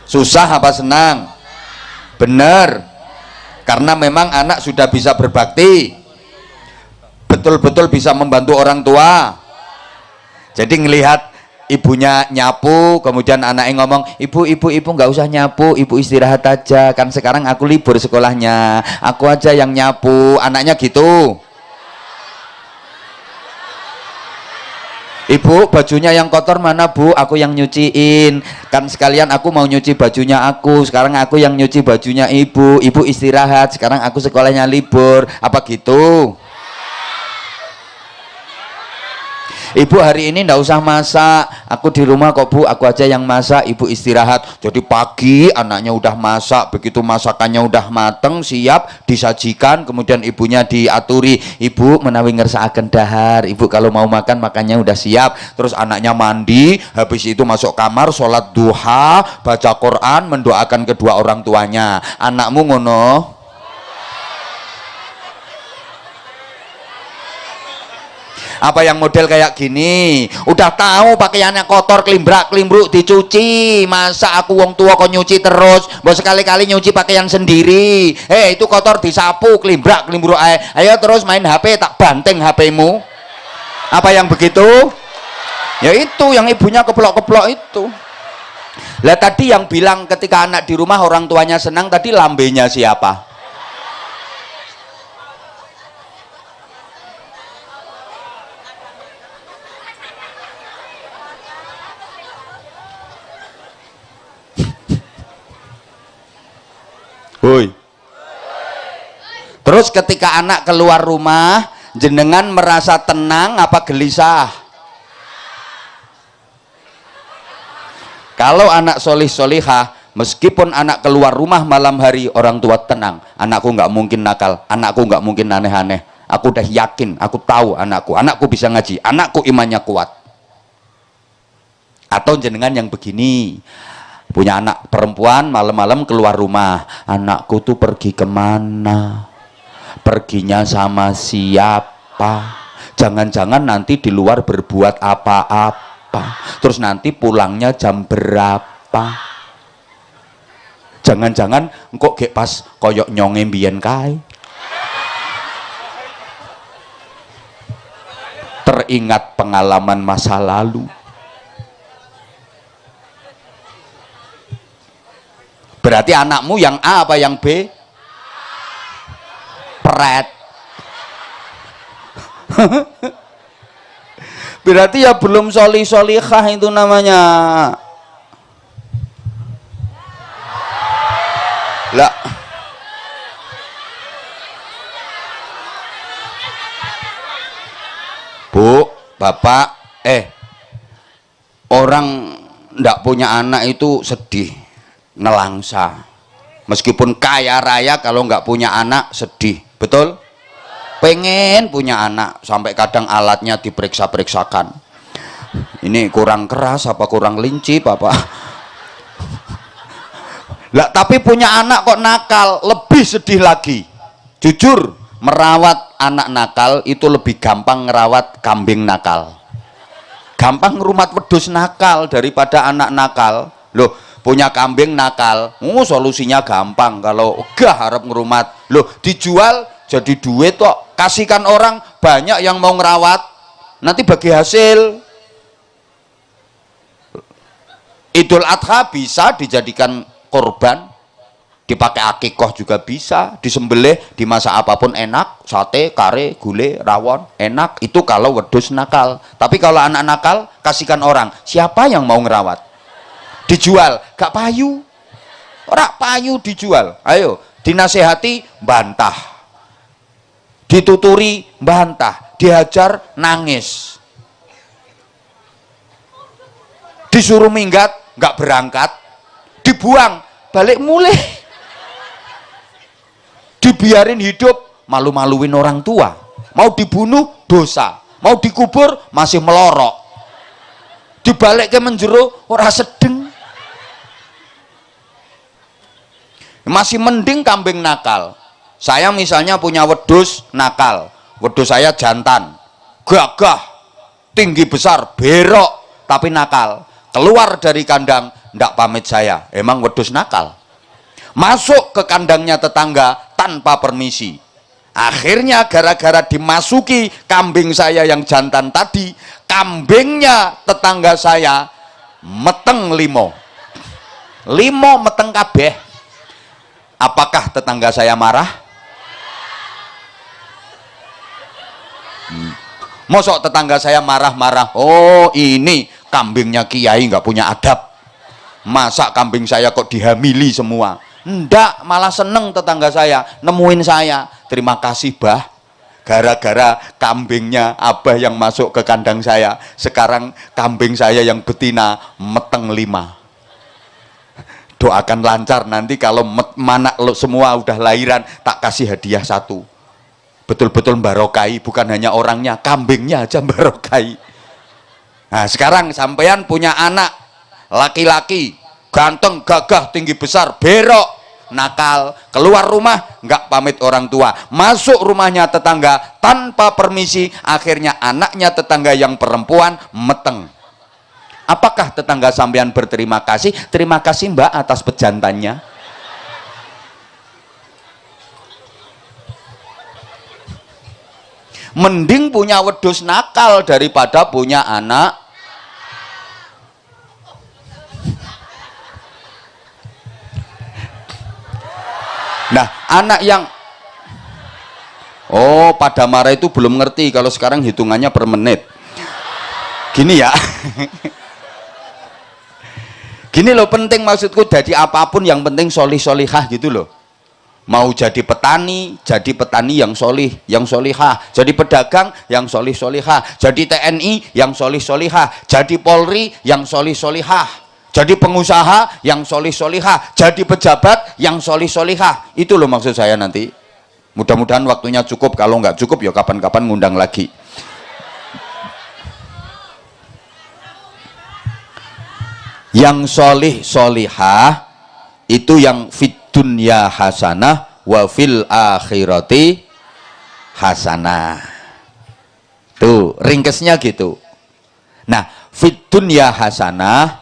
Susah apa senang? Benar, karena memang anak sudah bisa berbakti, betul-betul bisa membantu orang tua. Jadi ngelihat ibunya nyapu, kemudian anaknya ngomong, ibu nggak usah nyapu, ibu istirahat aja, kan sekarang aku libur sekolahnya, aku aja yang nyapu. Anaknya gitu. Ibu, bajunya yang kotor mana Bu? Aku yang nyuciin. Kan sekalian aku mau nyuci bajunya aku. Sekarang aku yang nyuci bajunya ibu. Ibu istirahat. Sekarang aku sekolahnya libur. Apa gitu? Ibu hari ini ndak usah masak, aku di rumah kok Bu, aku aja yang masak, ibu istirahat. Jadi pagi anaknya udah masak, begitu masakannya udah mateng, siap disajikan, kemudian ibunya diaturi, ibu menawi ngersakaken dahar, ibu kalau mau makan makannya udah siap. Terus anaknya mandi, habis itu masuk kamar, sholat duha, baca Quran, mendoakan kedua orang tuanya. Anakmu ngono? Apa yang model kayak gini? Udah tahu pakaiannya kotor, klimbrak-klimbruk dicuci. Masa aku wong tua kok nyuci terus? Mau sekali-kali nyuci pakaian sendiri. Itu kotor disapu, klimbrak-klimbruk ae. Ayo terus main HP, tak banteng HP-mu. Apa yang begitu? Ya itu yang ibunya keplok-keplok itu. Lah tadi yang bilang ketika anak di rumah orang tuanya senang, tadi lambenya siapa? Hoi. Terus ketika anak keluar rumah, jenengan merasa tenang apa gelisah? Kalau anak solih-solihah, meskipun anak keluar rumah malam hari, orang tua tenang. Anakku nggak mungkin nakal, anakku nggak mungkin aneh-aneh. Aku udah yakin, aku tahu anakku bisa ngaji, anakku imannya kuat. Atau jenengan yang begini, punya anak perempuan, malam-malam keluar rumah, anakku tuh pergi kemana, perginya sama siapa, jangan-jangan nanti di luar berbuat apa-apa, terus nanti pulangnya jam berapa, jangan-jangan kok gek pas koyok nyonge mbiyen kae. teringat pengalaman masa lalu. Berarti anakmu yang A apa yang B? Pret. Berarti ya belum solihah itu namanya. Lah, Bu, Bapak, orang ndak punya anak itu sedih, nelangsa. Meskipun kaya raya, kalau nggak punya anak sedih, betul? Pengen punya anak, sampai kadang alatnya diperiksa-periksakan. Ini kurang keras apa kurang linci, Bapak? Lah, tapi punya anak kok nakal, lebih sedih lagi. Jujur, merawat anak nakal itu lebih gampang ngerawat kambing nakal. Gampang ngerumat wedhus nakal daripada anak nakal. Loh, punya kambing nakal, solusinya gampang. Kalau gah harap ngerumat, loh dijual jadi duit kok. Kasihkan orang, banyak yang mau ngerawat, nanti bagi hasil. Idul Adha bisa dijadikan korban, dipakai akikoh juga bisa, disembelih, dimasak apapun enak, sate, kare, gulai, rawon, enak. Itu kalau wedhus nakal. Tapi kalau anak nakal, kasihkan orang, siapa yang mau ngerawat? Dijual, gak payu. Ora payu dijual. Ayo, dinasehati, bantah. Dituturi, bantah. Dihajar, nangis. Disuruh minggat, gak berangkat. Dibuang, balik mulai. Dibiarin hidup, malu-maluin orang tua. Mau dibunuh, dosa. Mau dikubur, masih melorok. Dibalik ke menjero, ora sedeng. Masih mending kambing nakal. Saya misalnya punya wedhus nakal. Wedhus saya jantan, gagah, tinggi besar, berok, tapi nakal. Keluar dari kandang, ndak pamit saya, emang wedhus nakal. Masuk ke kandangnya tetangga tanpa permisi. Akhirnya gara-gara dimasuki kambing saya yang jantan tadi, kambingnya tetangga saya meteng limo meteng kabeh. Apakah tetangga saya marah? Mosok tetangga saya marah-marah, oh ini kambingnya kiai nggak punya adab, masa kambing saya kok dihamili semua? Ndak, malah seneng tetangga saya nemuin saya, terima kasih bah, gara-gara kambingnya abah yang masuk ke kandang saya, sekarang kambing saya yang betina meteng 5. Doakan lancar, nanti kalau mana semua udah lahiran tak kasih hadiah 1. Betul-betul barokai, bukan hanya orangnya, kambingnya aja barokai. Nah, sekarang sampean punya anak laki-laki, ganteng, gagah, tinggi besar, berok, nakal, keluar rumah nggak pamit orang tua, masuk rumahnya tetangga tanpa permisi, akhirnya anaknya tetangga yang perempuan meteng. Apakah tetangga sampean berterima kasih? Terima kasih mbak atas pejantannya. Mending punya wedhus nakal daripada punya anak nah, anak yang pada marah itu belum ngerti kalau sekarang hitungannya per menit. Gini ya. Gini loh, penting maksudku, jadi apapun yang penting solihah gitu loh. Mau jadi petani yang solih, yang solihah. Jadi pedagang yang solihah. Jadi TNI yang solihah. Jadi Polri yang solihah. Jadi pengusaha yang solihah. Jadi pejabat yang solihah. Itu loh maksud saya nanti. Mudah-mudahan waktunya cukup. Kalau nggak cukup ya kapan-kapan ngundang lagi. Yang solihah itu yang fit dunya hasanah wa fil akhirati hasanah. Tuh ringkesnya gitu. Nah, fit dunya hasanah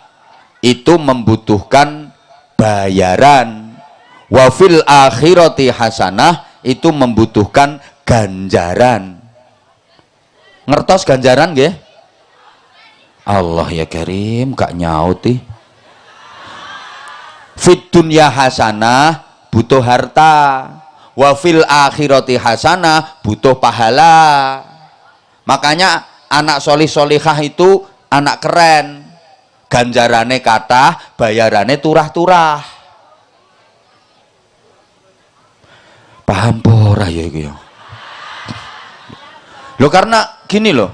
itu membutuhkan bayaran, wa fil akhirati hasanah itu membutuhkan ganjaran. Ngertos ganjaran nggih? Allah ya Karim, gak nyauti. Fit dunya hasanah, butuh harta. Wa fil akhirati hasanah, butuh pahala. Makanya anak solih solihah itu anak keren. Ganjarane kathah, bayarane turah-turah. Paham ora ya iki ya? Loh karena gini loh.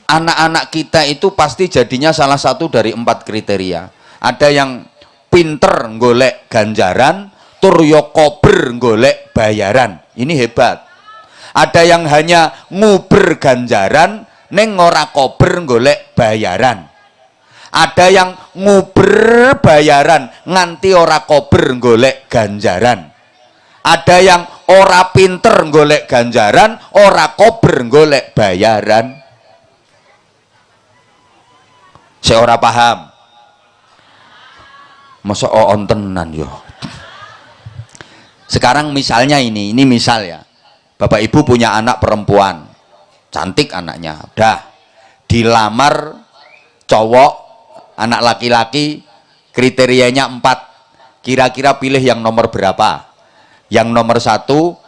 Anak-anak kita itu pasti jadinya salah satu dari 4 kriteria. Ada yang pinter golek ganjaran, tur yo kober golek bayaran. Ini hebat. Ada yang hanya nguber ganjaran neng ora kober golek bayaran. Ada yang nguber bayaran nganti ora kober golek ganjaran. Ada yang ora pinter golek ganjaran, ora kober golek bayaran. Saya ora paham. Masa on tenan yo. Sekarang misalnya ini misal ya. Bapak Ibu punya anak perempuan. Cantik anaknya. Udah. Dilamar cowok, anak laki-laki, kriterianya 4. Kira-kira pilih yang nomor berapa? Yang nomor 1,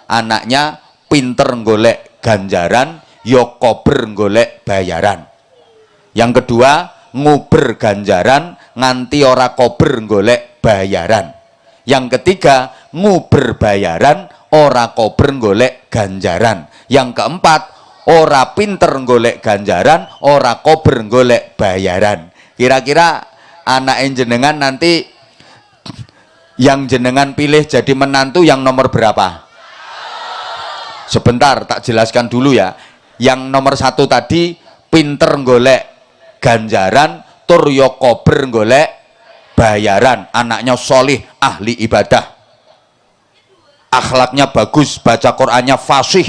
anaknya pinter golek ganjaran, yo kober golek bayaran. Yang kedua, nguber ganjaran nganti ora kober golek bayaran. Yang ketiga, nguber bayaran ora kober golek ganjaran. Yang keempat, ora pinter golek ganjaran, ora kober golek bayaran. Kira-kira anak jenengan nanti yang jenengan pilih jadi menantu yang nomor berapa? Sebentar, tak jelaskan dulu ya. Yang nomor 1 tadi pinter golek ganjaran, tur yo kober golek bayaran. Anaknya solih, ahli ibadah, akhlaknya bagus, baca Qur'annya fasih,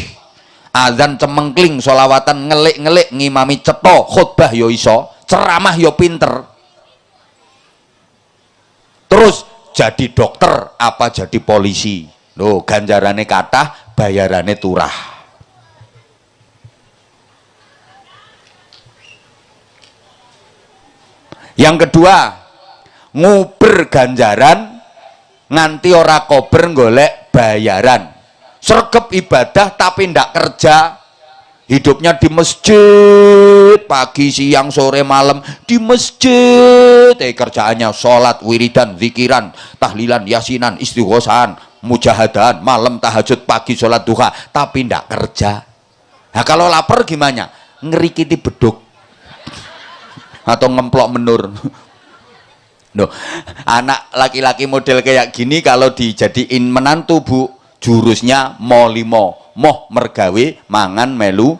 azan cemengkling, sholawatan ngelik-ngelik, ngimami cetha, khutbah yo iso, ceramah yo pinter. Terus jadi dokter apa jadi polisi. Loh, ganjarane kathah, bayarane turah. Yang kedua, nguber ganjaran nganti ora kober golek bayaran. Sregep ibadah tapi ndak kerja. Hidupnya di masjid, pagi, siang, sore, malam di masjid. Kerjaannya sholat, wiridan, zikiran, tahlilan, yasinan, istighosahan, mujahadan, malam tahajud, pagi sholat duha, tapi ndak kerja. Nah kalau lapar gimana? Ngerikiti beduk atau ngemplok menur. Loh, anak laki-laki model kayak gini kalau dijadiin menantu Bu, jurusnya mo limo, moh mergawe mangan melu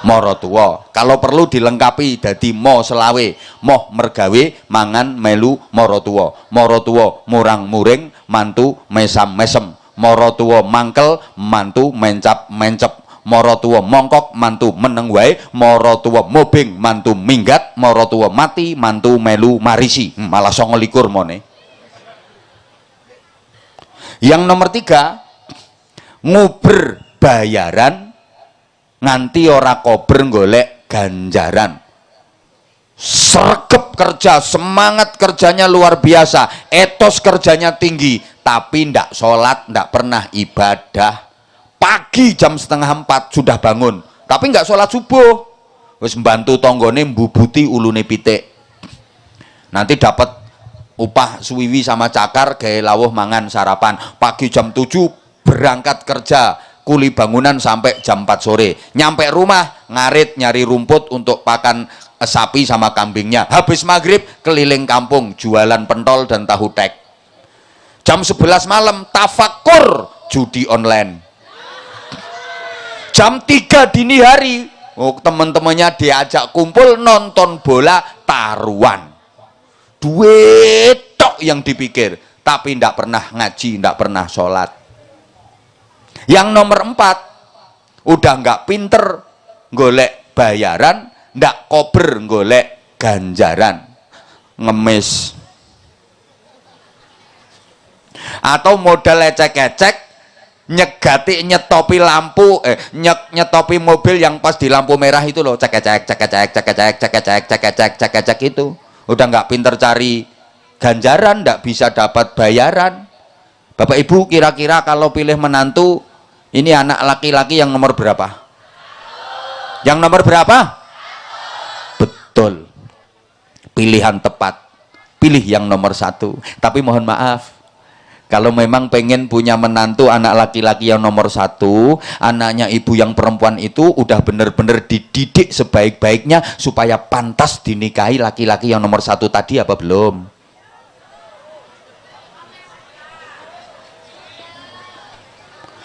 mara tuwa. Kalau perlu dilengkapi dadi mo selawe, moh mergawe mangan melu mara tuwa. Mara tuwa murang muring, mantu mesam mesem. Mara tuwa mangkel, mantu mencap mencep. Mara tuwa mongkok, mantu meneng wae. Mara tuwa mobing, mantu minggat. Mara tuwa mati, mantu melu marisi. Malah 29 mone. Yang nomor 3, nguber bayaran nganti ora kober golek ganjaran. Sregep kerja, semangat kerjanya luar biasa, etos kerjanya tinggi, tapi ndak sholat, ndak pernah ibadah. Pagi jam 3:30 sudah bangun, tapi nggak sholat subuh. Wis membantu tonggone mbubuti ulune pitik. Nanti dapat upah suwiwi sama cakar gawe lawuh mangan sarapan. Pagi jam 7 berangkat kerja, kuli bangunan sampai jam 4 sore. Nyampe rumah ngarit nyari rumput untuk pakan sapi sama kambingnya. Habis maghrib keliling kampung jualan pentol dan tahu tek. Jam 11 malam tafakur judi online. Jam 3 dini hari teman-temannya diajak kumpul nonton bola taruhan. Duit tok yang dipikir, tapi ndak pernah ngaji, ndak pernah sholat. Yang nomor 4, udah nggak pinter golek bayaran, ndak kober golek ganjaran, ngemis. Atau modal ecek-ecek, nyegati nyetopi lampu nyetopi mobil yang pas di lampu merah itu loh, cek itu udah nggak pinter cari ganjaran, nggak bisa dapat bayaran. Bapak Ibu kira-kira kalau pilih menantu ini anak laki-laki yang nomor berapa? Yang nomor berapa? Betul, pilihan tepat, pilih yang nomor 1. Tapi mohon maaf, kalau memang pengen punya menantu anak laki-laki yang nomor 1, anaknya ibu yang perempuan itu udah bener-bener dididik sebaik-baiknya supaya pantas dinikahi laki-laki yang nomor 1 tadi apa belum?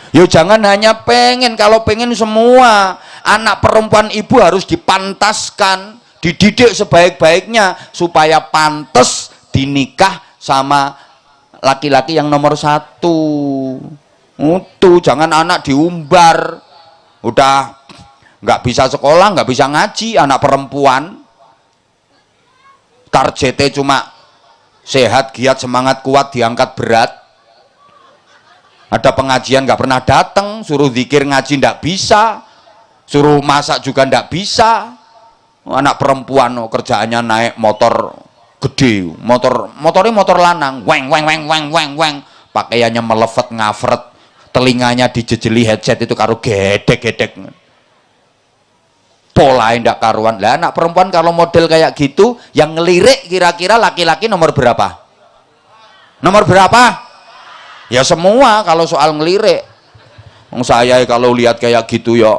Yo jangan hanya pengen, kalau pengen semua anak perempuan ibu harus dipantaskan, dididik sebaik-baiknya supaya pantas dinikah sama laki-laki yang nomor 1. Itu jangan anak diumbar, udah nggak bisa sekolah, nggak bisa ngaji, anak perempuan targetnya cuma sehat, giat, semangat, kuat, diangkat berat. Ada pengajian nggak pernah datang, suruh zikir ngaji nggak bisa, suruh masak juga nggak bisa. Anak perempuan kerjaannya naik motor gede, motornya motor lanang, weng weng weng weng weng weng, pakaiannya melevet ngafret, telinganya dijejeli headset itu karo gedek-gedek, polain ndak karuan. Lah anak perempuan kalau model kayak gitu yang ngelirik kira-kira laki-laki nomor berapa? Nomor berapa? Ya semua kalau soal ngelirik. Saya kalau lihat kayak gitu ya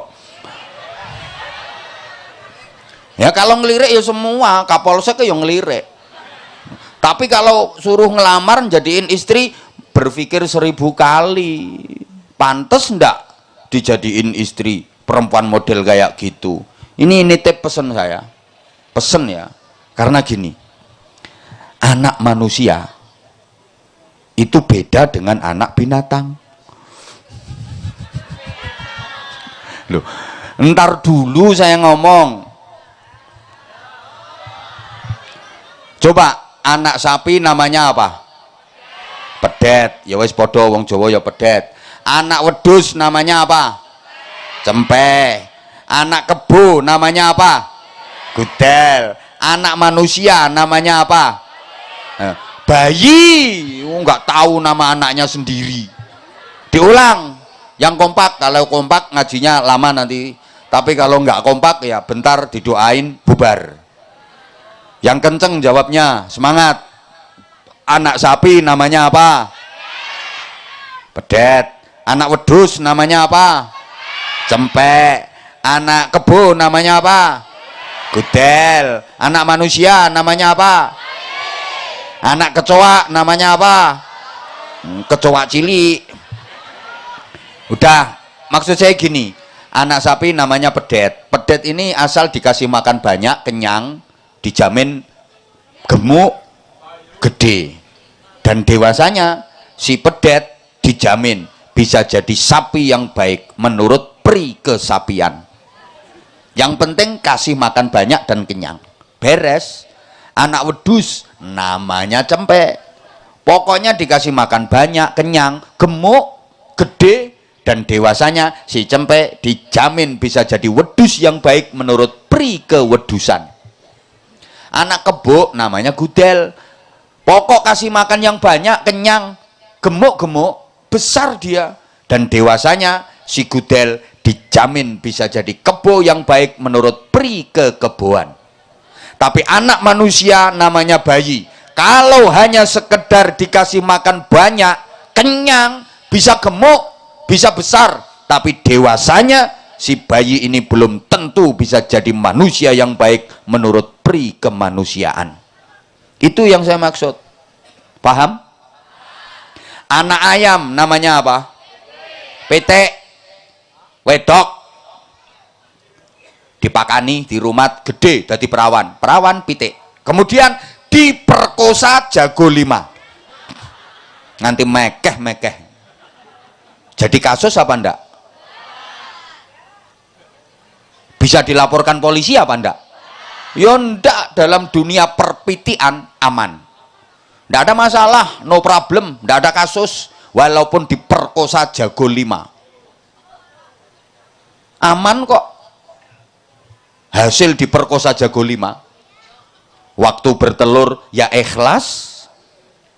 kalau ngelirik ya semua, Kapolsek yang ngelirik. Tapi kalau suruh ngelamar jadiin istri berpikir 1000 kali, pantes ndak dijadiin istri perempuan model kayak gitu. Ini tip pesen saya, pesen ya, karena gini, anak manusia itu beda dengan anak binatang. Loh, ntar dulu saya ngomong. Coba anak sapi namanya apa? Pedet. Ya wis padha wong Jawa ya pedet. Anak wedhus namanya apa? Cempe. Anak kebo namanya apa? Gudel. Anak manusia namanya apa? Bayi. Nggak tahu nama anaknya sendiri. Diulang. Yang kompak, kalau kompak ngajinya lama nanti. Tapi kalau nggak kompak ya bentar didoain bubar. Yang kenceng jawabnya, semangat. Anak sapi namanya apa? Pedet. Anak wedhus namanya apa? Cempek. Anak kebo namanya apa? Gudel. Anak manusia namanya apa? Anak kecoa namanya apa? Kecoa cilik. Udah, maksud saya gini, anak sapi namanya pedet. Pedet ini asal dikasih makan banyak, kenyang, dijamin gemuk, gede. Dan dewasanya si pedet dijamin bisa jadi sapi yang baik menurut pri kesapian. Yang penting kasih makan banyak dan kenyang. Beres. Anak wedhus namanya cempek. Pokoknya dikasih makan banyak, kenyang, gemuk, gede, dan dewasanya si cempek dijamin bisa jadi wedhus yang baik menurut pri kewedusan. Anak kebo namanya gudel. Pokok kasih makan yang banyak, kenyang, gemuk-gemuk, besar dia. Dan dewasanya si gudel dijamin bisa jadi kebo yang baik menurut pri kekeboan. Tapi anak manusia namanya bayi. Kalau hanya sekedar dikasih makan banyak, kenyang, bisa gemuk, bisa besar, tapi dewasanya si bayi ini belum tentu bisa jadi manusia yang baik menurut pri kemanusiaan. Itu yang saya maksud. Paham? Anak ayam namanya apa? Petek. Wedok. Dipakani di rumah gede dadi perawan. Perawan pitik. Kemudian diperkosa jago 5. Nganti mekeh-mekeh. Jadi kasus apa enggak? Bisa dilaporkan polisi apa enggak? Ya enggak, dalam dunia perpitian aman. Enggak ada masalah, no problem, enggak ada kasus. Walaupun diperkosa jago 5. Aman kok. Hasil diperkosa jago 5. Waktu bertelur ya ikhlas.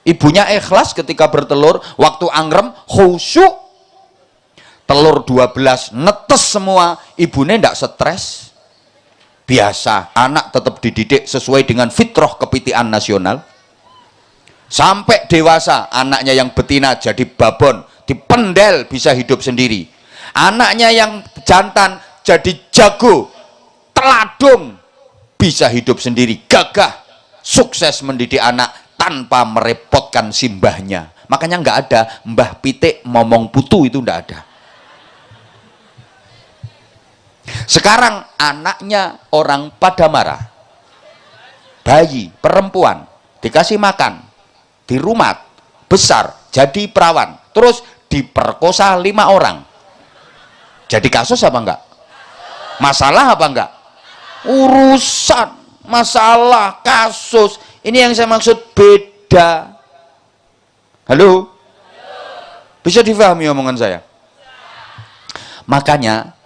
Ibunya ikhlas ketika bertelur, waktu angrem khusyuk. Telur 12 netes semua, ibunya ndak stres. Biasa, anak tetap dididik sesuai dengan fitrah kepitian nasional. Sampai dewasa, anaknya yang betina jadi babon, dipendel bisa hidup sendiri. Anaknya yang jantan jadi jago, teladung, bisa hidup sendiri, gagah, sukses mendidik anak tanpa merepotkan simbahnya. Makanya nggak ada Mbah Pitik momong putu, itu nggak ada. Sekarang anaknya orang pada marah. Bayi, perempuan, dikasih makan, di rumah, besar, jadi perawan. Terus diperkosa 5 orang. Jadi kasus apa enggak? Masalah apa enggak? Urusan, masalah, kasus. Ini yang saya maksud beda. Halo? Bisa difahami omongan saya? Makanya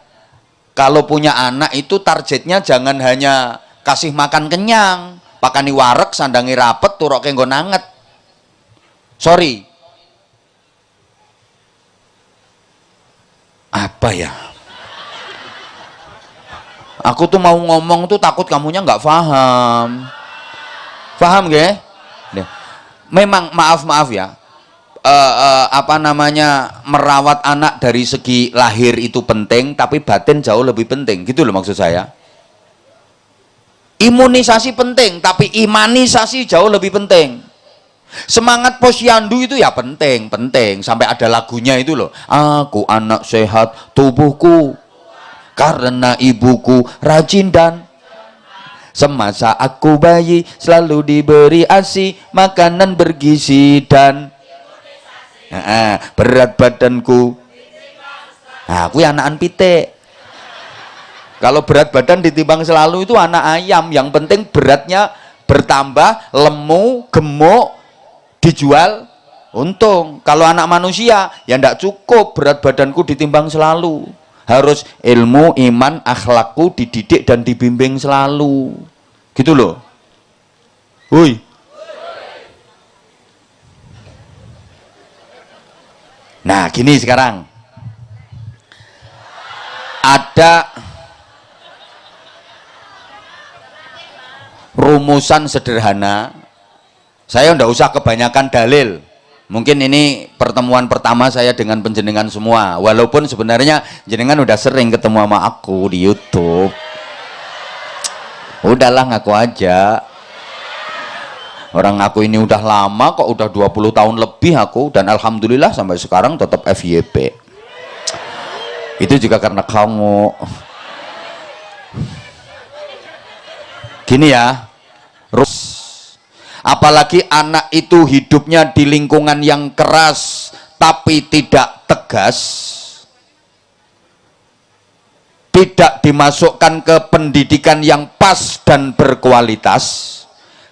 kalau punya anak itu targetnya jangan hanya kasih makan kenyang, pakani wareg, sandangi rapet, turoke nggo nanget. Sorry. Apa ya? Aku tuh mau ngomong tuh takut kamunya nggak paham. Paham gak? Memang maaf ya. Apa namanya, merawat anak dari segi lahir itu penting, tapi batin jauh lebih penting, gitu loh maksud saya. Imunisasi penting, tapi imanisasi jauh lebih penting. Semangat posyandu itu ya penting, sampai ada lagunya itu loh. Aku anak sehat tubuhku karena ibuku rajin dan semasa aku bayi selalu diberi ASI, makanan bergizi dan berat badanku. Nah, aku anakan pitik. Kalau berat badan ditimbang selalu itu anak ayam. Yang penting beratnya bertambah, lemu, gemuk, dijual, untung. Kalau anak manusia ya ndak cukup berat badanku ditimbang selalu. Harus ilmu, iman, akhlakku dididik dan dibimbing selalu. Gitu loh. Woi. Nah, gini sekarang. Ada rumusan sederhana. Saya ndak usah kebanyakan dalil. Mungkin ini pertemuan pertama saya dengan penjenengan semua, walaupun sebenarnya jenengan udah sering ketemu sama aku di YouTube. Udahlah, ngaku aja. Orang aku ini udah lama kok, udah 20 tahun lebih aku, dan alhamdulillah sampai sekarang tetap FYP. Itu juga karena kamu. Gini ya. Apalagi anak itu hidupnya di lingkungan yang keras tapi tidak tegas, tidak dimasukkan ke pendidikan yang pas dan berkualitas.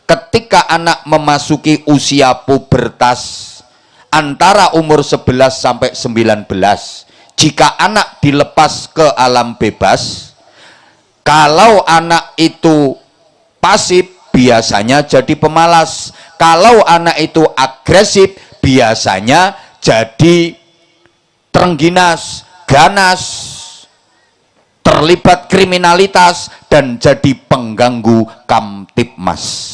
Ketika anak memasuki usia pubertas antara umur 11 sampai 19, jika anak dilepas ke alam bebas, kalau anak itu pasif biasanya jadi pemalas. Kalau anak itu agresif biasanya jadi terengginas, ganas, terlibat kriminalitas, dan jadi pengganggu kamtipmas.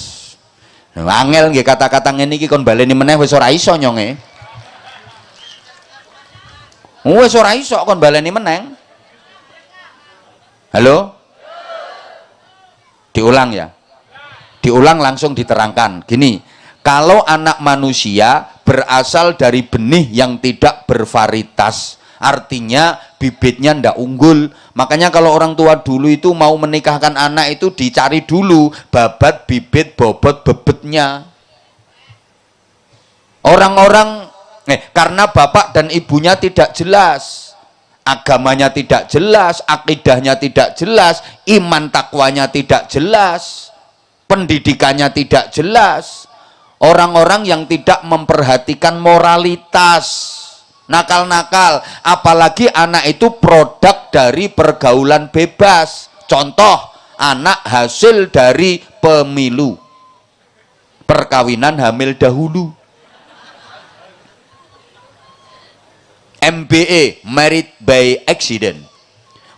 Angel nggih kata-kata ngene iki kon baleni meneh wis ora iso nyonge. Wis ora iso kon baleni meneng. Halo? Diulang ya? Diulang langsung diterangkan. Gini, kalau anak manusia berasal dari benih yang tidak bervarietas, artinya bibitnya ndak unggul. Makanya kalau orang tua dulu itu mau menikahkan anak itu dicari dulu babat, bibit, bobot, bebetnya. Orang-orang karena bapak dan ibunya tidak jelas, agamanya tidak jelas, akidahnya tidak jelas, iman takwanya tidak jelas, pendidikannya tidak jelas. Orang-orang yang tidak memperhatikan moralitas, nakal-nakal, apalagi anak itu produk dari pergaulan bebas. Contoh, anak hasil dari pemilu, perkawinan hamil dahulu, MBA, married by accident.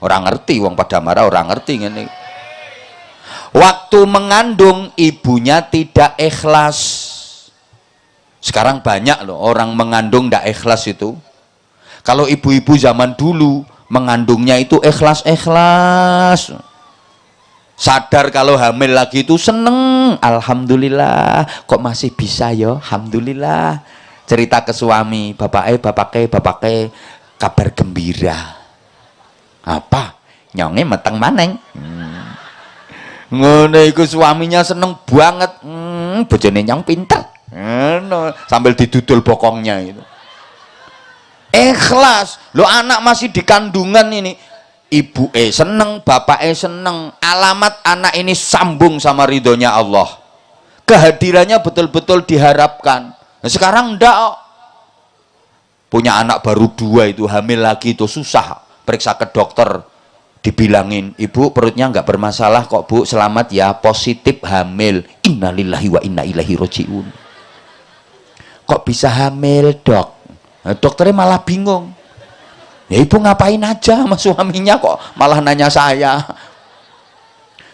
Orang ngerti, wong pada marah orang ngerti ngene. Waktu mengandung ibunya tidak ikhlas. Sekarang banyak loh orang mengandung tidak ikhlas itu. Kalau ibu-ibu zaman dulu mengandungnya itu ikhlas-ikhlas. Sadar kalau hamil lagi itu seneng. Alhamdulillah, kok masih bisa ya? Alhamdulillah. Cerita ke suami, bapake, kabar gembira. Apa? Nyonge meteng maneng. Ngono iku suaminya seneng banget. Bojone nyong pinter. Sambil didudul bokongnya itu. Ikhlas. Lo anak masih di kandungan ini. Ibu seneng, bapak seneng. Alamat anak ini sambung sama ridhonya Allah. Kehadirannya betul-betul diharapkan. Nah, sekarang ndak. Punya anak baru 2 itu hamil lagi itu susah. Periksa ke dokter, dibilangin, ibu perutnya nggak bermasalah kok bu, selamat ya, positif hamil. Innalillahi wa inna ilaihi rojiun. Kok bisa hamil dok? Nah, dokternya malah bingung. Ya ibu ngapain aja sama suaminya kok malah nanya saya.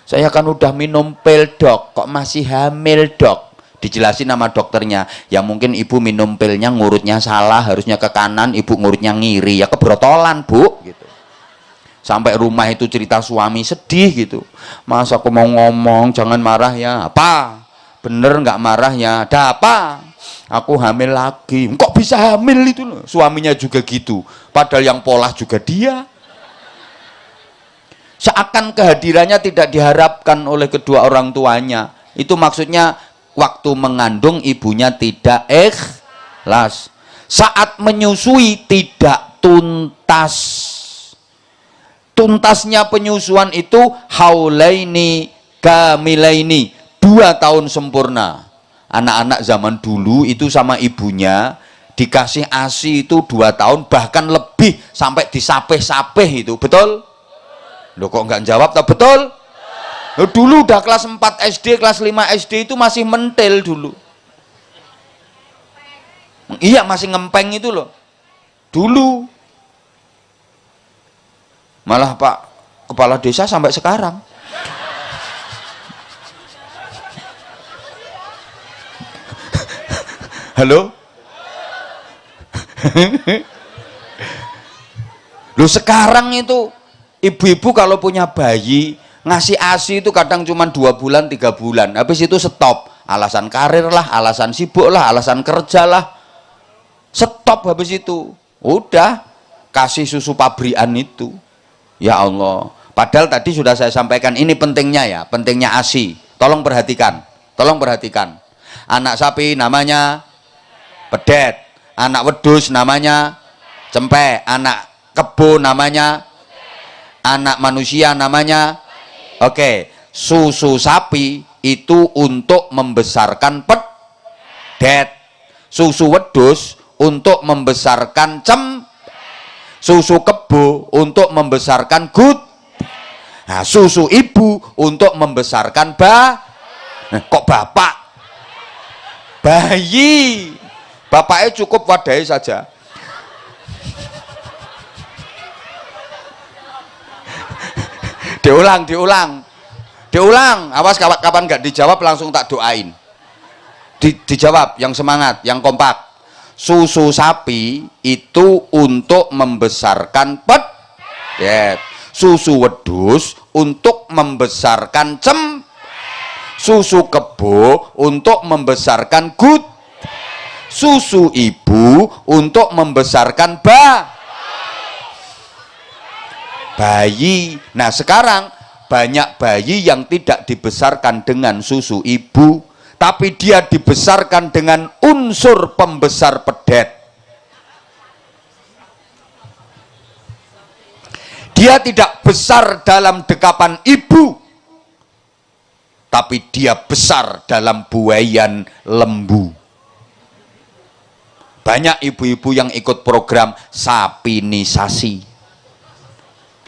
Saya kan udah minum pil dok, kok masih hamil dok? Dijelasin nama dokternya, ya mungkin ibu minum pilnya ngurutnya salah, harusnya ke kanan, ibu ngurutnya ngiri, ya kebrotolan bu gitu. Sampai rumah itu cerita suami sedih gitu. Mas aku mau ngomong, jangan marah ya. Apa? Bener nggak marah ya? Ada apa? Aku hamil lagi. Kok bisa hamil itu loh? Suaminya juga gitu. Padahal yang pola juga dia. Seakan kehadirannya tidak diharapkan oleh kedua orang tuanya. Itu maksudnya waktu mengandung ibunya tidak ikhlas. Saat menyusui tidak tuntas. Tuntasnya penyusuan itu haulaini kamilaini, 2 tahun sempurna. Anak-anak zaman dulu itu sama ibunya dikasih ASI itu 2 tahun bahkan lebih, sampai disapeh-sapeh itu. Betul? Loh kok nggak jawab? Tak betul? Loh, dulu udah kelas 4 SD, kelas 5 SD itu masih mentil dulu. Iya, masih ngempeng itu loh. Dulu. Malah Pak Kepala Desa sampai sekarang. Halo? Loh sekarang itu ibu-ibu kalau punya bayi ngasih ASI itu kadang cuma 2 bulan 3 bulan, habis itu stop. Alasan karir lah, alasan sibuk lah, alasan kerja lah, stop habis itu. Udah kasih susu pabrikan itu. Ya Allah, padahal tadi sudah saya sampaikan ini pentingnya ya, pentingnya ASI. Tolong perhatikan, tolong perhatikan. Anak sapi namanya pedet, anak wedus namanya cempek, anak kebo namanya, anak manusia namanya. Oke, susu sapi itu untuk membesarkan pedet, susu wedus untuk membesarkan susu kebo untuk membesarkan nah, susu ibu untuk membesarkan kok bapak bayi, bapaknya cukup wadai saja. diulang, awas kapan nggak dijawab langsung tak doain. Dijawab yang semangat, yang kompak. Susu sapi itu untuk membesarkan pedet, susu wedus untuk membesarkan susu kebo untuk membesarkan susu ibu untuk membesarkan bayi. Nah sekarang banyak bayi yang tidak dibesarkan dengan susu ibu, tapi dia dibesarkan dengan unsur pembesar pedet. Dia tidak besar dalam dekapan ibu, tapi dia besar dalam buaian lembu. Banyak ibu-ibu yang ikut program sapinisasi.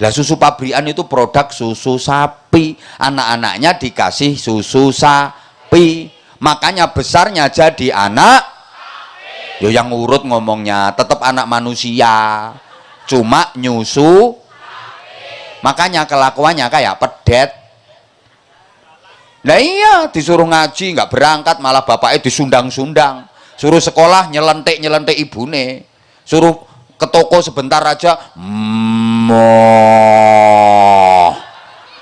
Lah susu pabrikan itu produk susu sapi, anak-anaknya dikasih susu sapi, makanya besarnya jadi anak sapi. Yo yang urut ngomongnya tetap anak manusia, cuma nyusu sapi. Makanya kelakuannya kayak pedet. Nah iya, disuruh ngaji nggak berangkat, malah bapaknya disundang-sundang. Suruh sekolah nyelentik ibune, suruh ke toko sebentar aja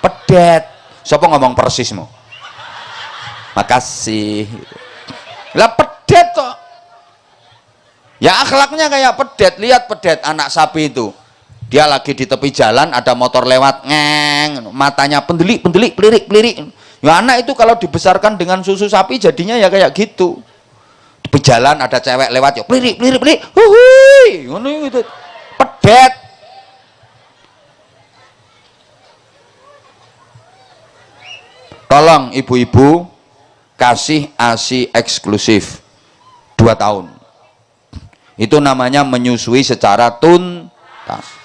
pedet. Siapa ngomong persismu? Makasih. Lah pedet kok. Ya akhlaknya kayak pedet. Lihat pedet anak sapi itu. Dia lagi di tepi jalan, ada motor lewat, ngeng, matanya pendelik, pelirik. Ya anak itu kalau dibesarkan dengan susu sapi jadinya ya kayak gitu. Di jalan ada cewek lewat ya pelirik, huhui, ngono gitu. Pedet. Tolong ibu-ibu kasih ASI eksklusif 2 tahun. Itu namanya menyusui secara tuntas.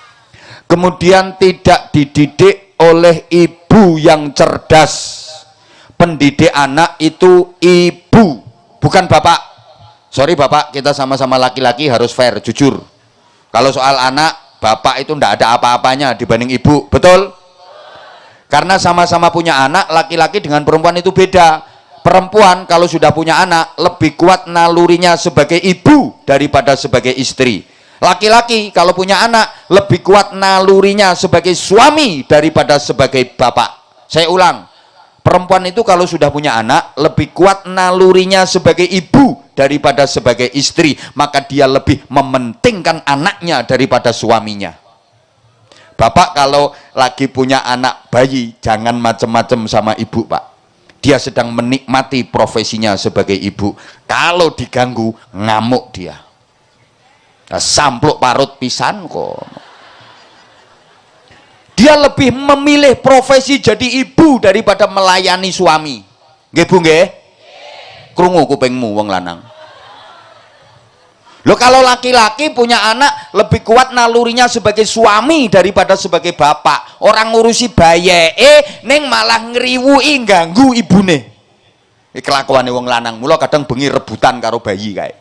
Kemudian tidak dididik oleh ibu yang cerdas. Pendidik anak itu ibu, bukan bapak. Sorry bapak, kita sama-sama laki-laki harus fair, jujur. Kalau soal anak, bapak itu ndak ada apa-apanya dibanding ibu, betul? Karena sama-sama punya anak, laki-laki dengan perempuan itu beda. Perempuan kalau sudah punya anak, lebih kuat nalurinya sebagai ibu daripada sebagai istri. Laki-laki kalau punya anak, lebih kuat nalurinya sebagai suami daripada sebagai bapak. Saya ulang, perempuan itu kalau sudah punya anak, lebih kuat nalurinya sebagai ibu daripada sebagai istri, maka dia lebih mementingkan anaknya daripada suaminya. Bapak kalau lagi punya anak bayi, jangan macem-macem sama ibu, Pak. Dia sedang menikmati profesinya sebagai ibu. Kalau diganggu, ngamuk dia. Nah, sampluk parut pisan kok. Dia lebih memilih profesi jadi ibu daripada melayani suami. Nggih Bu nggih? Krungu kupingmu wong lanang. Loh kalau laki-laki punya anak lebih kuat nalurinya sebagai suami daripada sebagai bapak. Orang ngurusi bayeke ning malah ngriwuki ganggu ibune. Iki kelakuane wong lanang. Mula kadang bengi rebutan karo bayi kae.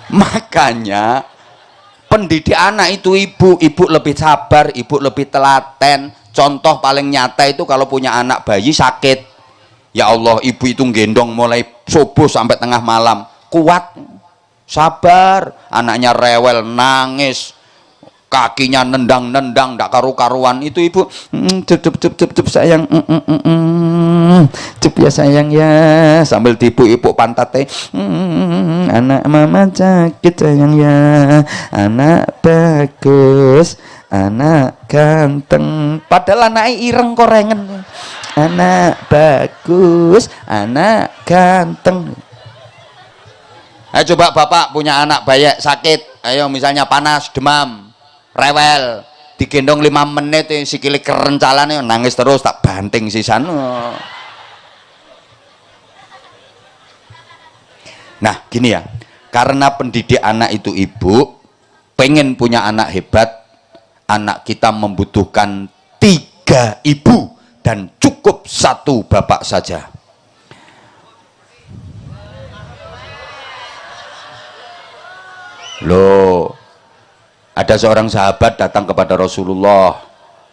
Makanya pendidik anak itu ibu lebih sabar, ibu lebih telaten. Contoh paling nyata itu kalau punya anak bayi sakit, ya Allah, ibu itu gendong mulai subuh sampai tengah malam, kuat, sabar. Anaknya rewel, nangis, kakinya nendang-nendang, ndak karu-karuan, itu ibu cup sayang, cup ya sayang ya, sambil tipu-ipu pantatnya, anak mama sakit sayang ya, anak bagus, anak ganteng, padahal anaknya ireng korengen, anak bagus, anak ganteng. Ayo coba bapak punya anak bayi sakit, ayo misalnya panas, demam, rewel, digendong 5 menit sikile kerencalan nangis terus, tak banting sisan. Nah gini ya, karena pendidik anak itu ibu, pengen punya anak hebat, anak kita membutuhkan 3 ibu dan cukup 1 bapak saja. Loh, ada seorang sahabat datang kepada Rasulullah,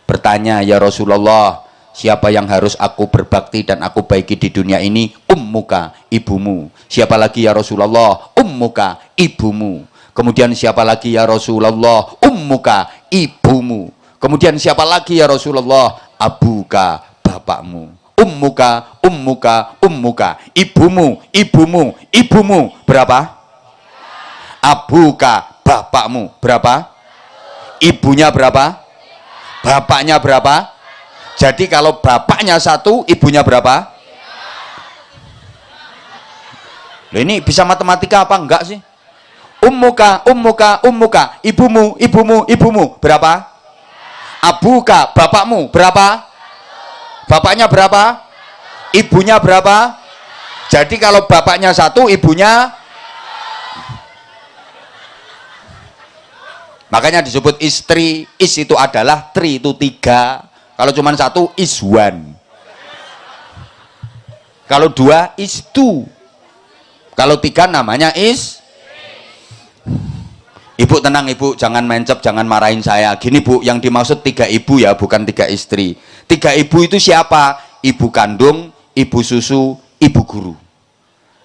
bertanya, ya Rasulullah, siapa yang harus aku berbakti dan aku baiki di dunia ini? Ummuka, ibumu. Siapa lagi ya Rasulullah? Ummuka, ibumu. Kemudian siapa lagi ya Rasulullah? Ummuka, ibumu. Kemudian siapa lagi ya Rasulullah? Abuka, bapakmu. Ummuka, ibumu, ibumu. Berapa? Abuka, bapakmu. Berapa? Ibunya berapa? Bapaknya berapa? Jadi kalau bapaknya 1, ibunya berapa? Loh, ini bisa matematika apa enggak sih? Ummuka, ibumu. Berapa? Abuka, bapakmu. Berapa? Bapaknya berapa? Ibunya berapa? Jadi kalau bapaknya satu, ibunya, makanya disebut istri. Is itu adalah tri, itu tiga. Kalau cuma satu, is one. Kalau dua, is two. Kalau tiga namanya is. Ibu tenang ibu, jangan mencep, jangan marahin saya. Gini bu, yang dimaksud tiga ibu ya, bukan tiga istri. Tiga ibu itu siapa? Ibu kandung, ibu susu, ibu guru.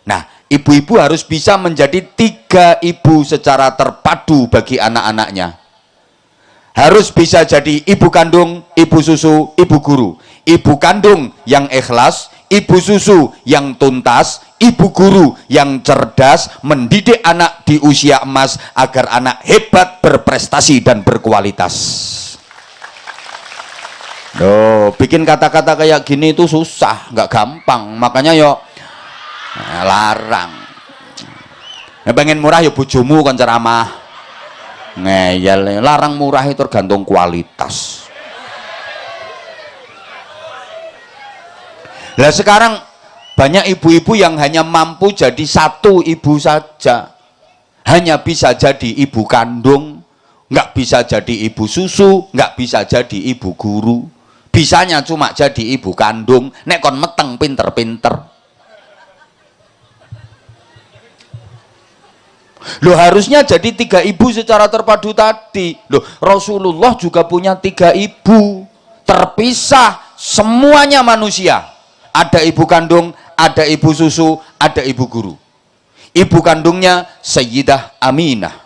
Nah, ibu-ibu harus bisa menjadi tiga ibu secara terpadu bagi anak-anaknya. Harus bisa jadi ibu kandung, ibu susu, ibu guru. Ibu kandung yang ikhlas, ibu susu yang tuntas, ibu guru yang cerdas, mendidik anak di usia emas agar anak hebat, berprestasi dan berkualitas. Loh, bikin kata-kata kayak gini itu susah, nggak gampang. Makanya yo larang. Pengen murah ya bojomu kon ceramah. Ngeyel, larang murah itu tergantung kualitas. Lah sekarang banyak ibu-ibu yang hanya mampu jadi satu ibu saja, hanya bisa jadi ibu kandung, nggak bisa jadi ibu susu, nggak bisa jadi ibu guru, bisanya cuma jadi ibu kandung. Nek kon meteng pinter-pinter. Loh harusnya jadi tiga ibu secara terpadu tadi. Loh Rasulullah juga punya tiga ibu terpisah, semuanya manusia. Ada ibu kandung, ada ibu susu, ada ibu guru. Ibu kandungnya Sayyidah Aminah,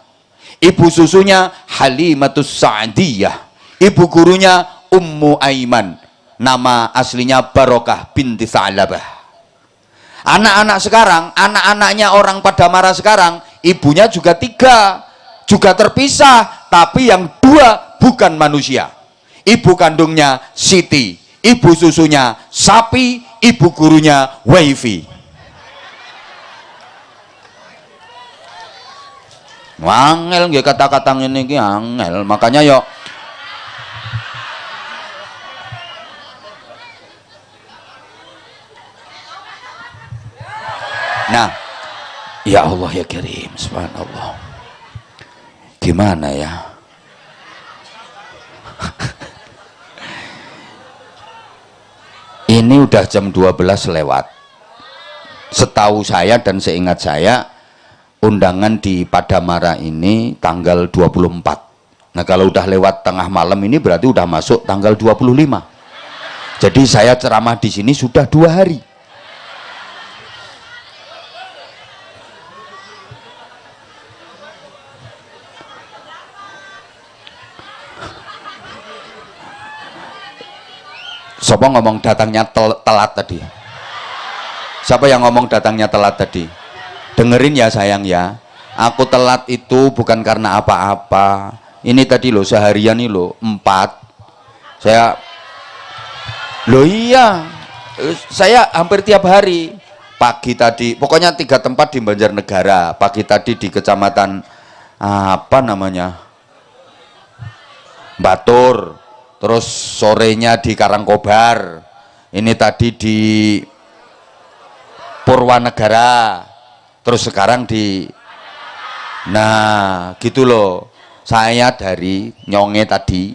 ibu susunya Halimatus Sa'diyah, ibu gurunya Ummu Aiman, nama aslinya Barokah binti Tha'labah. Anak-anak sekarang, anak-anaknya orang pada marah sekarang, ibunya juga tiga, juga terpisah, tapi yang dua bukan manusia. Ibu kandungnya Siti, ibu susunya sapi, ibu gurunya wifi. Angel nggih kata-kata ngene iki angel. Makanya yo nah, ya Allah ya Karim, subhanallah. Gimana ya? Ini udah jam 12 lewat. Setahu saya dan seingat saya, undangan di Padamara ini tanggal 24. Nah kalau udah lewat tengah malam ini berarti udah masuk tanggal 25. Jadi saya ceramah di sini sudah 2 hari. Siapa ngomong datangnya telat tadi? Siapa yang ngomong datangnya telat tadi? Dengerin ya sayang ya. Aku telat itu bukan karena apa-apa. Ini tadi loh seharian ini loh 4. Saya loh iya. Saya hampir tiap hari. Pagi tadi, pokoknya 3 tempat di Banjarnegara. Pagi tadi di kecamatan apa namanya? Batur. Terus sorenya di Karangkobar, ini tadi di Purwanegara, terus sekarang di, nah gitu loh. Saya dari Nyonge tadi,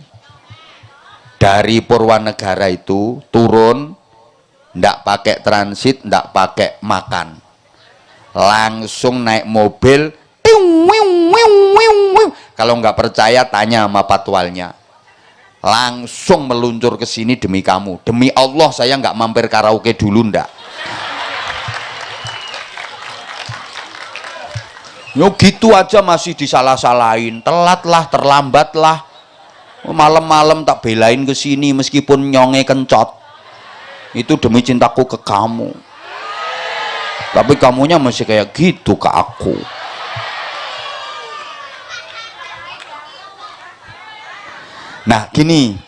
dari Purwanegara itu turun, ndak pakai transit, ndak pakai makan, langsung naik mobil. Kalau nggak percaya tanya sama patwalnya. Langsung meluncur ke sini demi kamu. Demi Allah saya nggak mampir karaoke dulu ndak. Yo gitu aja masih disalah-salahin. Telatlah, terlambatlah. Malam-malam tak belain ke sini meskipun nyonge kencot. Itu demi cintaku ke kamu. Tapi kamunya masih kayak gitu ke aku. Nah gini,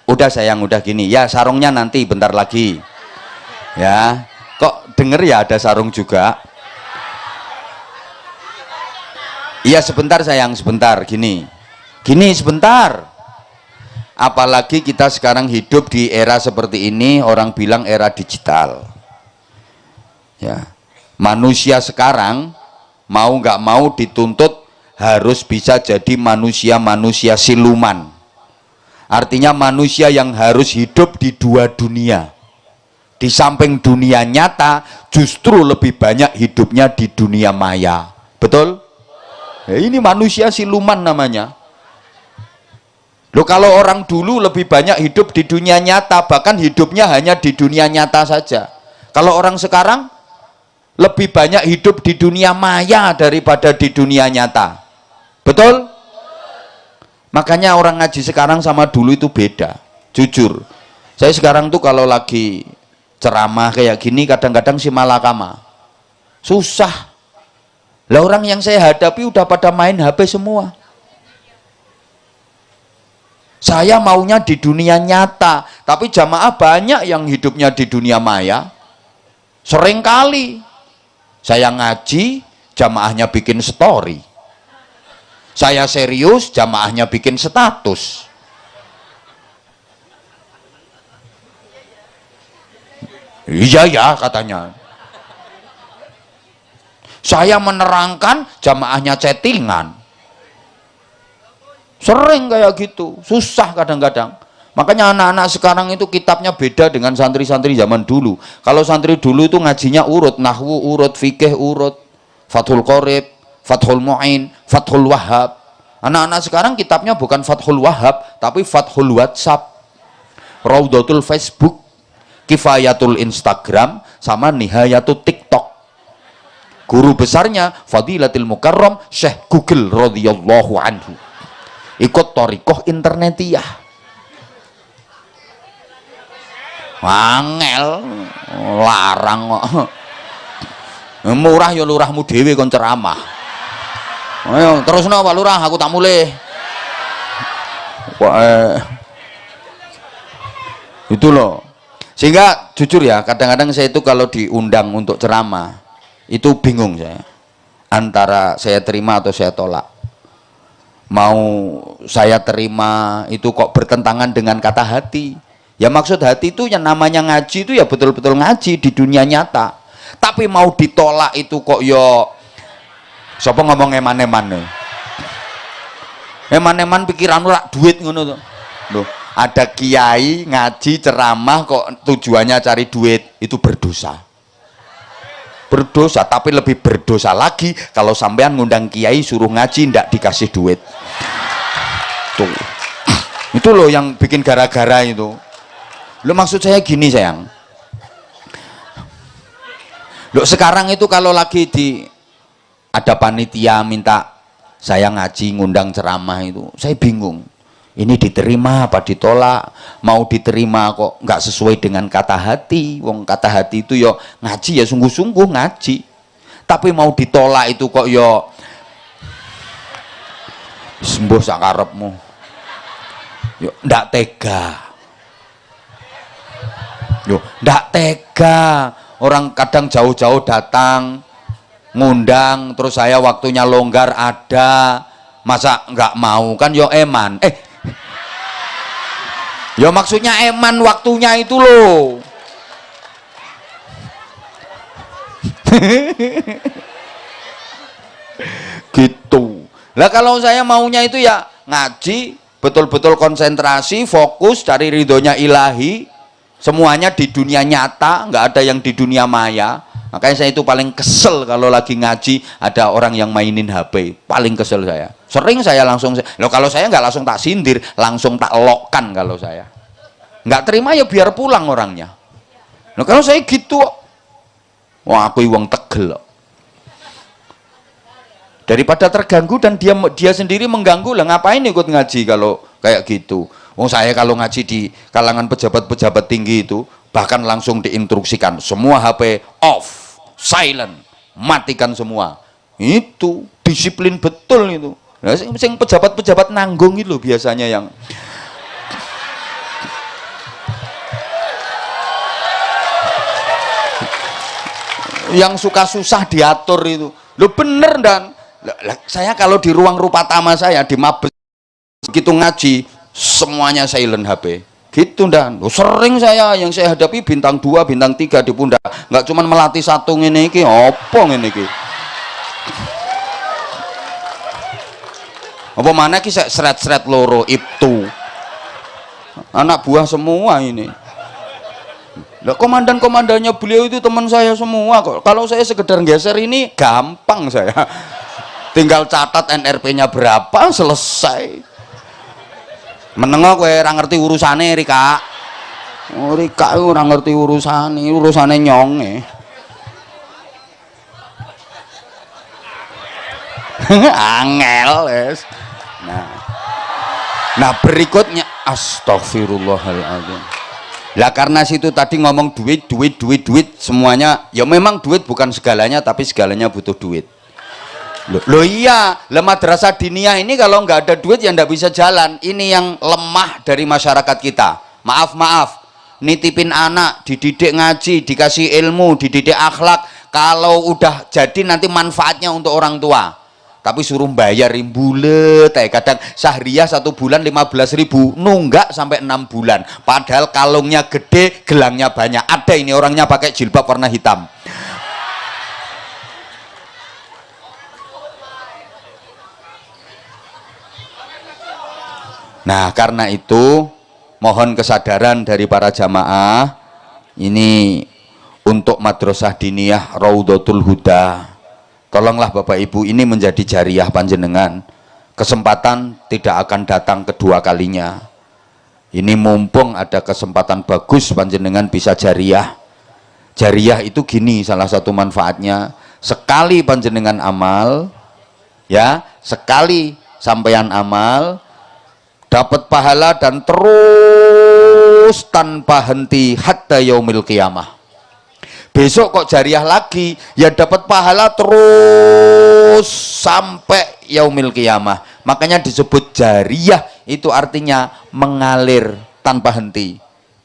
udah sayang, udah gini ya, sarungnya nanti bentar lagi ya. Kok denger ya ada sarung juga? Iya sebentar sayang, sebentar. Gini sebentar. apalagi kita sekarang hidup di era seperti ini, orang bilang era digital. Ya, manusia sekarang mau nggak mau dituntut harus bisa jadi manusia siluman. Artinya manusia yang harus hidup di dua dunia. Di samping dunia nyata, justru lebih banyak hidupnya di dunia maya. Betul? Ya, ini manusia siluman namanya. Loh, kalau orang dulu lebih banyak hidup di dunia nyata, bahkan hidupnya hanya di dunia nyata saja. Kalau orang sekarang lebih banyak hidup di dunia maya daripada di dunia nyata. Betul? Makanya orang ngaji sekarang sama dulu itu beda. Jujur, saya sekarang tuh kalau lagi ceramah kayak gini kadang-kadang si malakama susah lah, orang yang saya hadapi udah pada main HP semua. Saya maunya di dunia nyata, tapi jamaah banyak yang hidupnya di dunia maya. Seringkali saya ngaji, jamaahnya bikin story, saya serius, jamaahnya bikin status. Iya ya katanya. Saya menerangkan, jamaahnya chattingan. Sering kayak gitu, susah kadang-kadang. Makanya anak-anak sekarang itu kitabnya beda dengan santri-santri zaman dulu. Kalau santri dulu itu ngajinya urut, nahwu urut, fikih urut, Fathul Qorib, Fathul Mu'in, Fathul Wahhab. Anak-anak sekarang kitabnya bukan Fathul Wahhab, tapi Fathul WhatsApp, Raudatul Facebook, Kifayatul Instagram, sama Nihayatul TikTok. Guru besarnya Fadilatul Mukarram Syekh Google radhiyallahu anhu. Ikut thariqah internetiyah. Angel larang kok. Murah ya lurahmu dhewe kon ceramah. Ayo terusno Pak Lurah, aku tak mulih. Itu loh. Sehingga jujur ya, kadang-kadang saya itu kalau diundang untuk ceramah itu bingung saya, antara saya terima atau saya tolak. Mau saya terima itu kok bertentangan dengan kata hati. Ya maksud hati itu yang namanya ngaji itu ya betul-betul ngaji di dunia nyata. Tapi mau ditolak itu kok yo siapa ngomong eman-eman. Eman-eman pikiran ora duit ngono tuh. Loh, ada kiai ngaji ceramah kok tujuannya cari duit, itu berdosa. Berdosa, tapi lebih berdosa lagi kalau sampean ngundang kiai suruh ngaji ndak dikasih duit. Tuh. Itu loh yang bikin gara-gara itu. Lo maksud saya gini sayang. Lo sekarang itu kalau lagi ada panitia minta saya ngaji ngundang ceramah itu, saya bingung. Ini diterima apa ditolak? Mau diterima kok nggak sesuai dengan kata hati. Wong kata hati itu yo ngaji ya sungguh-sungguh ngaji. Tapi mau ditolak itu kok yo sembuh sakarepmu. Yo ndak tega. Yo ndak tega. Orang kadang jauh-jauh datang ngundang, terus saya waktunya longgar ada, masa nggak mau kan yo eman. Ya maksudnya eman waktunya itu loh. Gitu. Lah kalau saya maunya itu ya ngaji, betul-betul konsentrasi, fokus cari ridhonya ilahi, semuanya di dunia nyata, nggak ada yang di dunia maya. Makanya saya itu paling kesel kalau lagi ngaji ada orang yang mainin HP, paling kesel saya. Sering saya langsung, loh kalau saya nggak langsung tak sindir, langsung tak lokkan kalau saya. Nggak terima ya biar pulang orangnya. Loh kalau saya gitu, wah aku uang tegel. Daripada terganggu dan dia sendiri mengganggu, lah ngapain ikut ngaji kalau kayak gitu. Oh saya kalau ngaji di kalangan pejabat-pejabat tinggi itu bahkan langsung diinstruksikan semua HP off, silent, matikan semua. Itu disiplin betul itu. Nah, sing pejabat-pejabat nanggung itu biasanya yang suka susah diatur itu. Lo bener dan saya kalau di ruang Rupatama saya di Mabes begitu ngaji semuanya silent HP. Gitu dan sering yang saya hadapi bintang 2, bintang 3 di pundak. Nggak cuman melatih satu ngene iki, opo ngene iki. Apa mana ki seret-seret loro itu. Anak buah semua ini. Lah komandan-komandannya beliau itu teman saya semua kok. Kalau saya sekedar geser ini gampang saya. Tinggal catat NRP-nya berapa, selesai. Menengok kowe ora ngerti urusane Rika. Oh Rika ora ngerti urusane nyonge. Angel wes. Nah berikutnya astagfirullahaladzim. Lah karena situ tadi ngomong duit semuanya ya memang duit bukan segalanya tapi segalanya butuh duit. Loh iya, madrasah diniyah ini kalau nggak ada duit ya nggak bisa jalan. Ini yang lemah dari masyarakat kita. Maaf, nitipin anak, dididik ngaji, dikasih ilmu, dididik akhlak. Kalau udah jadi nanti manfaatnya untuk orang tua. Tapi suruh bayar bulet, kadang sahriyah 1 bulan 15.000, nunggak sampai 6 bulan. Padahal kalungnya gede, gelangnya banyak. Ada ini orangnya pakai jilbab warna hitam. Nah karena itu mohon kesadaran dari para jamaah ini untuk madrasah diniyah Raudhatul Huda. Tolonglah Bapak Ibu ini menjadi jariah panjenengan. Kesempatan tidak akan datang kedua kalinya. Ini mumpung ada kesempatan bagus panjenengan bisa jariah. Jariah itu gini salah satu manfaatnya. Sekali panjenengan amal ya, sekali sampean amal dapat pahala dan terus tanpa henti hatta yaumil qiyamah. Besok kok jariah lagi ya dapat pahala terus sampai yaumil qiyamah. Makanya disebut jariah, itu artinya mengalir tanpa henti.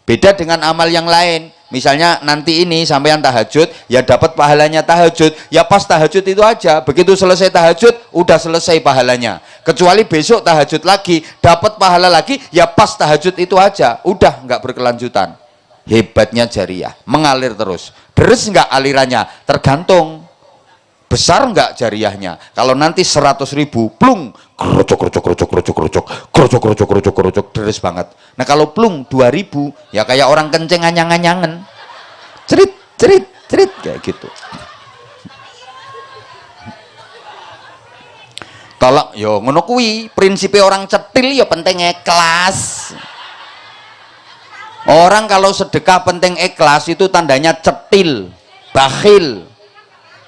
Beda dengan amal yang lain. Misalnya nanti ini sampean tahajud ya dapat pahalanya tahajud ya pas tahajud itu aja. Begitu selesai tahajud udah selesai pahalanya. Kecuali besok tahajud lagi dapat pahala lagi ya pas tahajud itu aja, udah nggak berkelanjutan. Hebatnya jariah, mengalir terus. Deres nggak alirannya, tergantung besar nggak jariahnya. Kalau nanti 100.000 plung kerocok deres banget. Nah kalau plung 2.000 ya kayak orang kenceng anyang-anyangen, cerit kayak gitu. Tolong yo ngono kuwi prinsipe orang cetil ya penting ikhlas. Orang kalau sedekah penting ikhlas itu tandanya cetil, bakhil.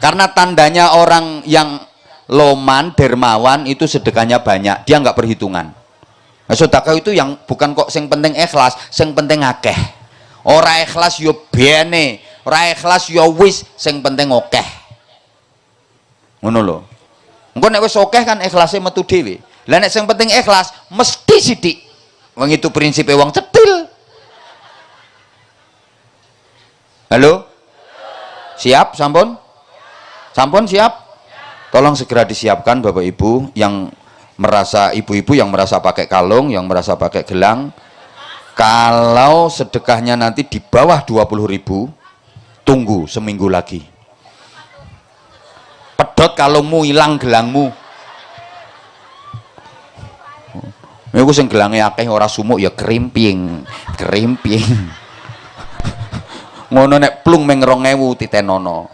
Karena tandanya orang yang loman, dermawan itu sedekahnya banyak, dia nggak perhitungan. Nah, sedekah itu yang bukan kok sing penting ikhlas, sing penting akeh. Ora ikhlas yo bene, ora ikhlas yo wis, sing penting akeh. Ngono lho. Engko nek wis akeh kan ikhlase metu dhewe. Lah nek sing penting ikhlas mesti sithik. Wong itu prinsipe wong cetil. Halo? Siap sampun? Sampun siap? Tolong segera disiapkan Bapak Ibu yang merasa, ibu-ibu yang merasa pakai kalung, yang merasa pakai gelang. Kalau sedekahnya nanti di bawah 20.000, tunggu seminggu lagi. Pedot kalungmu, hilang gelangmu. Iku sing gelange akeh ora sumuk ya kerimping. Ngono nek plung meng 2.000 titenono.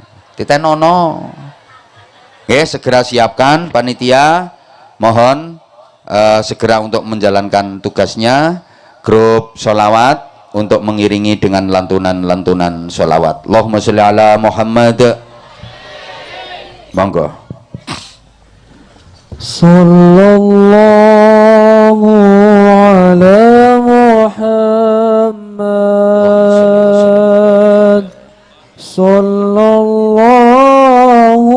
Oke, segera siapkan panitia. Mohon segera untuk menjalankan tugasnya. Grup sholawat untuk mengiringi dengan lantunan sholawat. Allahumma sholli ala Muhammad. Monggo. Sallallahu ala Muhammad. Sallallahu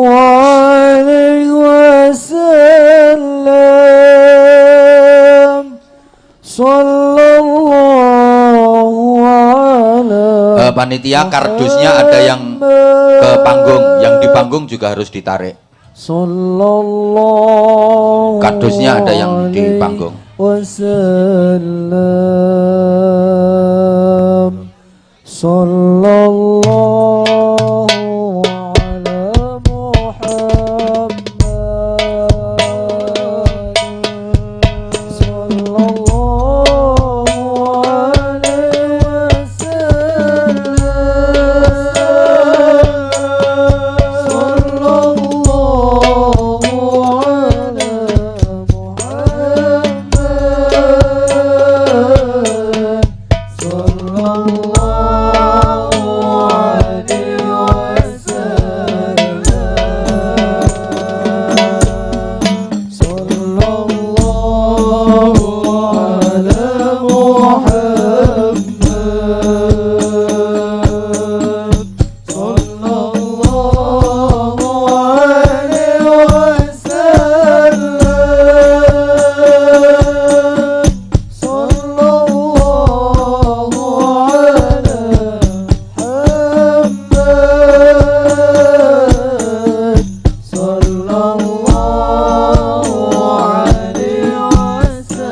alaihi wasallam. Sallallahu ala panitia kardusnya ada yang ke panggung, yang di panggung juga harus ditarik. Sallallahu Kardusnya ada yang di panggung. وسلم صلى الله على محمد صلى الله عليه وسلم صلى الله على محمد صلى الله عليه وسلم صلى الله على محمد صلى الله عليه وسلم صلى الله على محمد صلى الله عليه وسلم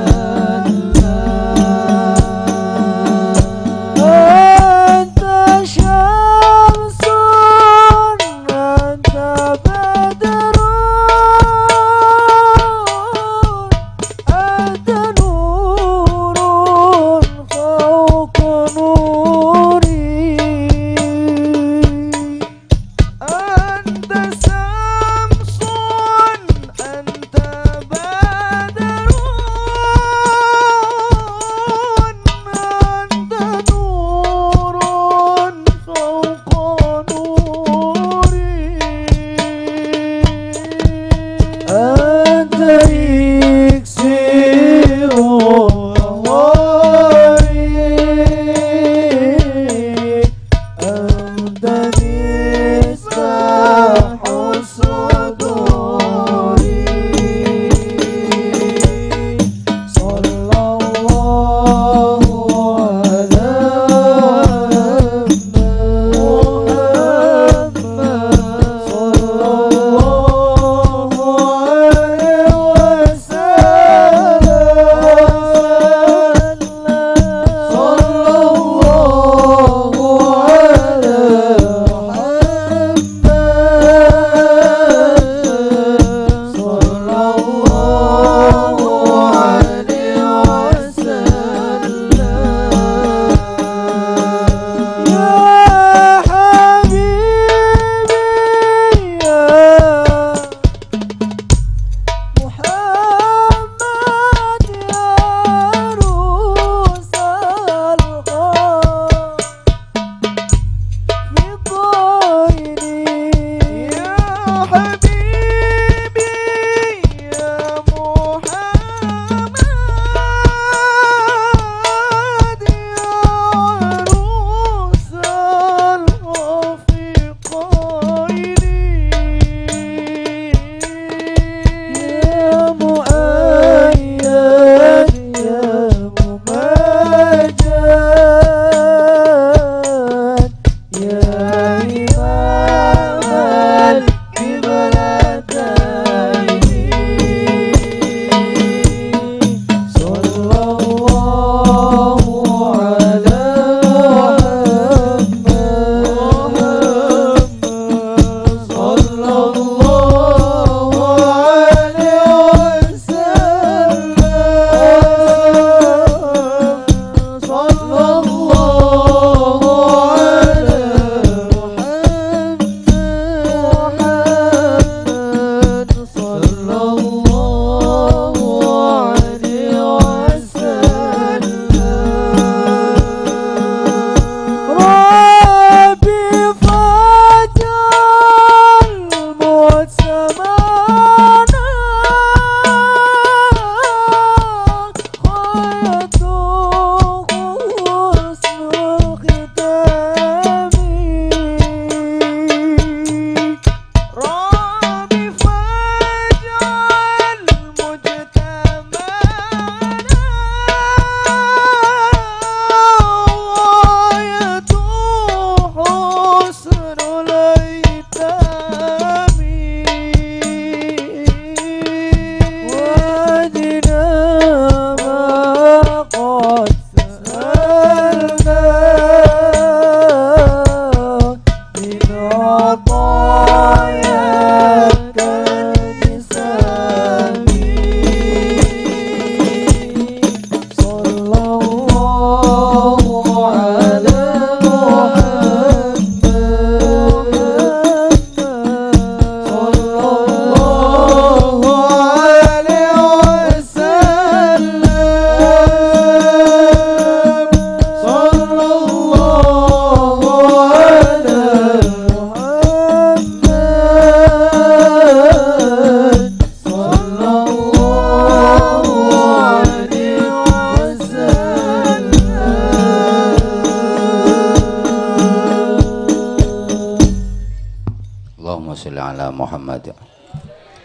أنت شمس أنت بدر أنت نور فوق نوري أنت شمس أنت بدر أنت نور فوق نوري أنت إكسير وغاري أنت مفتاح الصدور صلى الله على محمد صلى الله على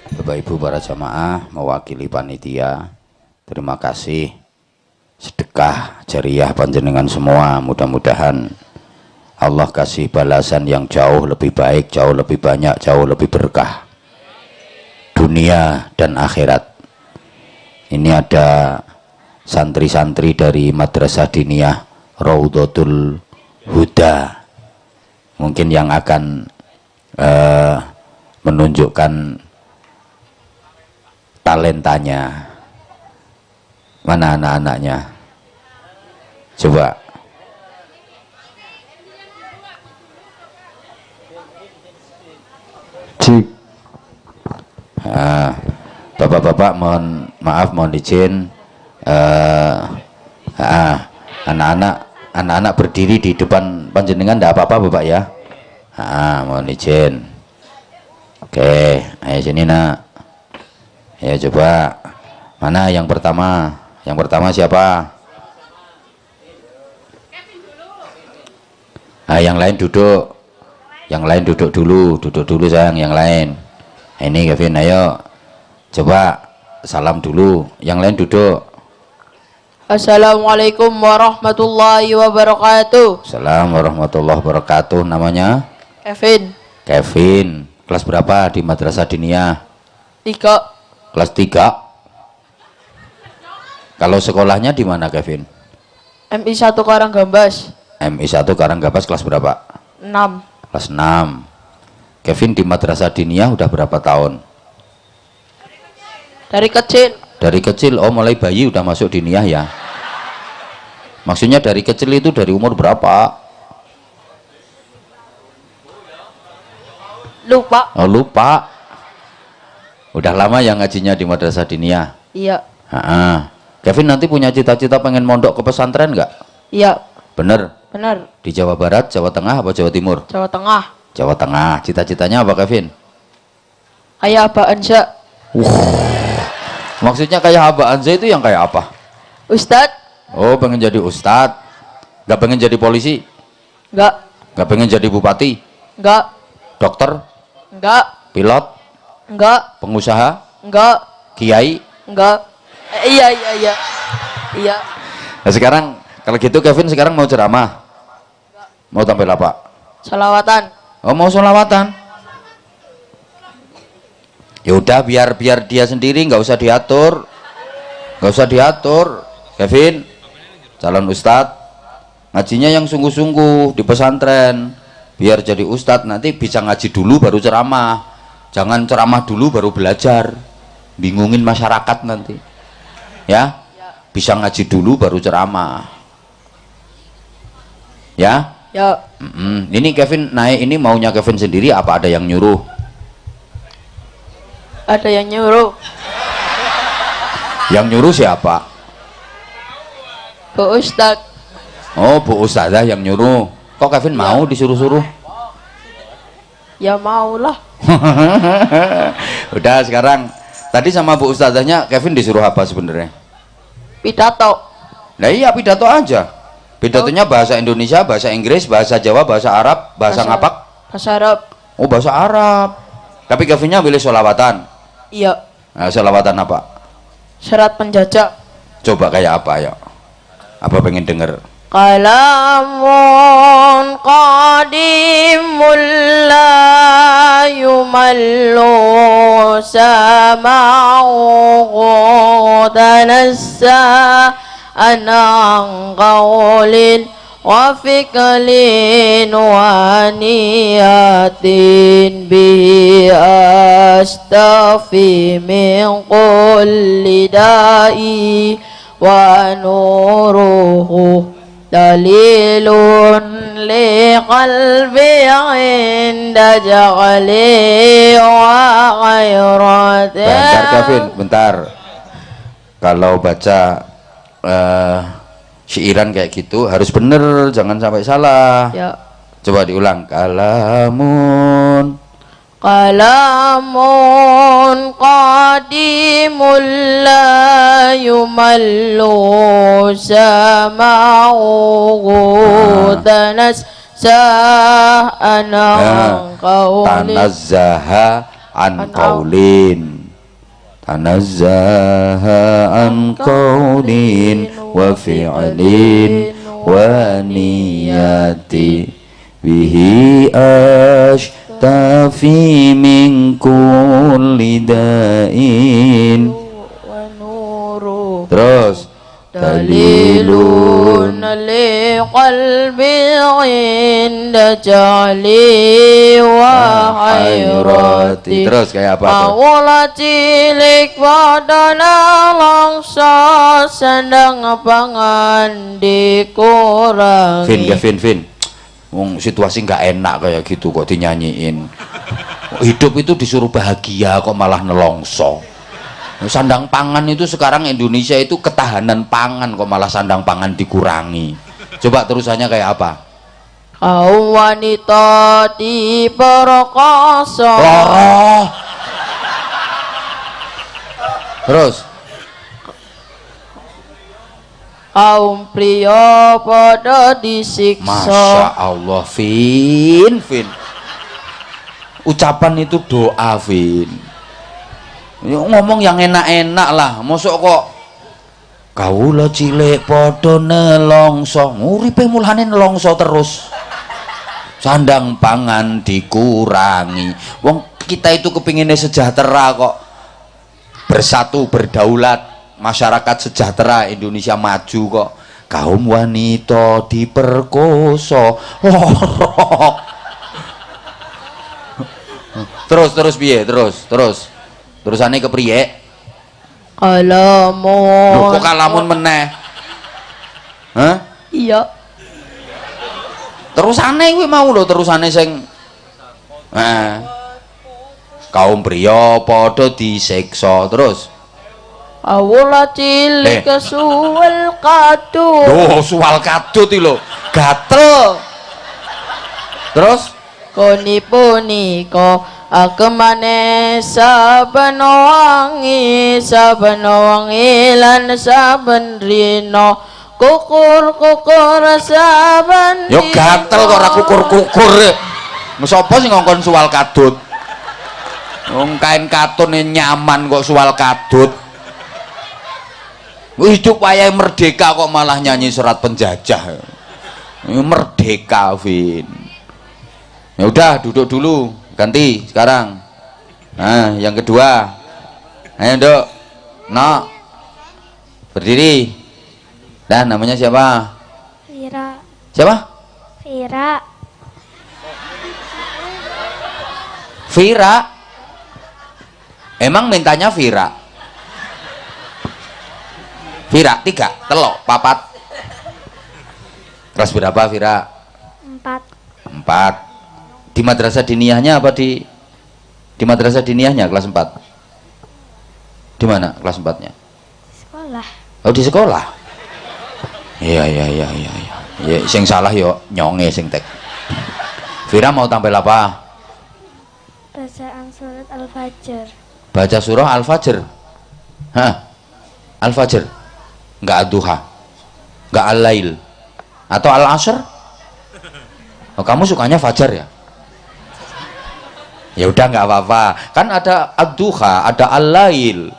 Bapak Ibu para jamaah mewakili panitia, terima kasih sedekah jariah panjenengan semua. Mudah-mudahan Allah kasih balasan yang jauh lebih baik, jauh lebih banyak, jauh lebih berkah dunia dan akhirat. Ini ada santri-santri dari Madrasah Diniyah Raudhatul Huda, mungkin yang akan menunjukkan talentanya. Mana anak-anaknya? Coba. Bapak-bapak mohon maaf, mohon izin, anak-anak berdiri di depan panjenengan, tidak apa-apa Bapak ya. Mohon izin. Oke, ayo sini nak. Ya coba, mana yang pertama? Yang pertama siapa? Yang lain duduk. Yang lain duduk dulu sayang, yang lain. Ini Kevin, ayo. Coba salam dulu. Yang lain duduk. Assalamualaikum warahmatullahi wabarakatuh. Assalamualaikum warahmatullahi wabarakatuh. Namanya? Kevin. Kevin. Kelas berapa di Madrasah Diniyah? 3. Kelas 3. Kalau sekolahnya di mana Kevin? MI 1 Karanggambas. MI 1 Karanggambas, kelas berapa? 6. Kelas 6. Kevin di Madrasah Diniyah udah berapa tahun? Dari kecil. Dari kecil, oh mulai bayi udah masuk Diniyah ya? Maksudnya dari kecil itu dari umur berapa? Lupa. Oh lupa. Udah lama yang ngajinya di Madrasah Diniyah? Iya. Kevin nanti punya cita-cita pengen mondok ke pesantren nggak? Iya. Bener? Benar. Di Jawa Barat, Jawa Tengah, apa Jawa Timur? Jawa Tengah. Jawa Tengah. Cita-citanya apa Kevin? Kayak Abah Anza. Maksudnya kayak Abah Anza itu yang kayak apa? Ustadz? Oh pengen jadi ustadz. Nggak pengen jadi polisi? Enggak. Nggak pengen jadi bupati? Enggak. Dokter? Enggak. Pilot? Enggak. Pengusaha? Enggak. Kiai? Enggak. Iya. Iya. Nah sekarang kalau gitu Kevin sekarang mau ceramah? Mau tampil apa? Salawatan. Oh mau sholawatan? Ya udah biar dia sendiri, nggak usah diatur, Kevin calon ustadz, ngajinya yang sungguh-sungguh di pesantren, biar jadi ustadz nanti bisa ngaji dulu baru ceramah, jangan ceramah dulu baru belajar, bingungin masyarakat nanti ya. Bisa ngaji dulu baru ceramah ya. Ya. Ini Kevin naik ini maunya Kevin sendiri apa ada yang nyuruh? Ada yang nyuruh. Yang nyuruh siapa? Bu Ustadz. Oh Bu Ustazah yang nyuruh. Kok Kevin mau disuruh-suruh? Ya maulah. Udah sekarang tadi sama Bu Ustazahnya Kevin disuruh apa sebenarnya? Pidato. Nah iya pidato aja. Pidatonya bahasa Indonesia, bahasa Inggris, bahasa Jawa, bahasa Arab, bahasa ngapak? Bahasa Arab. Oh bahasa Arab. Tapi Kevinnya pilih sholawatan. Iya. Nah, sholawatan apa? Syarat penjajah. Coba kayak apa ya? Apa pengen denger? Kalamun qadimul la yumallu sama'u tanassa anang qawlin wa fiklin wa niyatin bi astafi min kulli da'i wa nuruhu dalilun li qalbi inda jagli wa ghairati. Bentar Kevin, bentar. Kalau baca syairan kayak gitu harus bener, jangan sampai salah. Ya. Coba diulang. Kalamun qadimul la yumallu sama'u tanazzah anang qawlin. tanazzaha an qaulin. tanazzaha an qaulin wa fi'lin wa niyati bihi ashtafi min kulli da'in. Wa nuruhu Terus dalilun li qalbi inda jali wa hayrati. Terus kayak apa tuh? Awala cilik wadana langsa sandang pangan dikurangi. Vin. Wong situasi nggak enak kayak gitu kok dinyanyiin. Hidup itu disuruh bahagia kok malah nelongso. Sandang pangan itu sekarang Indonesia itu ketahanan pangan kok malah sandang pangan dikurangi. Coba terusannya kayak apa? Kaum wanita diperkosa. Loroh. Terus Kaum pria pada disiksa. Masya Allah, Vin. Ucapan itu doa, Vin. Ngomong yang enak-enak lah. Mosok kok kaula cilik padha nelongso, nguripe mulane nelongso terus. Sandang pangan dikurangi. Wong kita itu kepinginnya sejahtera kok. Bersatu, berdaulat, masyarakat sejahtera, Indonesia maju kok. Kaum wanita diperkosa. Terus piye? Terus. Terusane kepriye? Kalamun. Loh, kok kalamun meneh? Hah? Iya. Terusane kuwi mau lho, terusane sing kaum priya padha disiksa. Terus Awala cilik kesuwel kadut. Duh, suwal kadut iki lho. Gatel. Terus Koni punika agemane saben wangi lan saben rina kukur saben yo gatel kok ora kukur-kukur. Sapa sing ngongkon suwal kadut? Wong kain katune nyaman kok suwal kadut. Hidup wayahe merdeka kok malah nyanyi serat penjajah. Merdeka, Vin. Ya udah, duduk dulu, ganti sekarang. Nah, yang kedua. Ayo, Dok. No. Berdiri. Dan namanya siapa? Vira. Siapa? Vira. Vira. Emang mintanya Vira? Vira 3, 3, 4. Kelas berapa Vira? 4. Di madrasah diniyahnya apa di madrasah diniyahnya kelas 4? Di mana kelas 4-nya? Sekolah. Oh, di sekolah. Iya. Ya, sing salah yo nyonge sing tek. Vira mau tampil apa? Bacaan surat Al-Fajr. Baca surah Al-Fajr. Hah? Al-Fajr. Enggak ad-duha. Enggak al-lail. Atau al-asr? Oh, kamu sukanya fajar ya? Ya udah nggak apa-apa. Kan ada ad-duha, ada al-lail.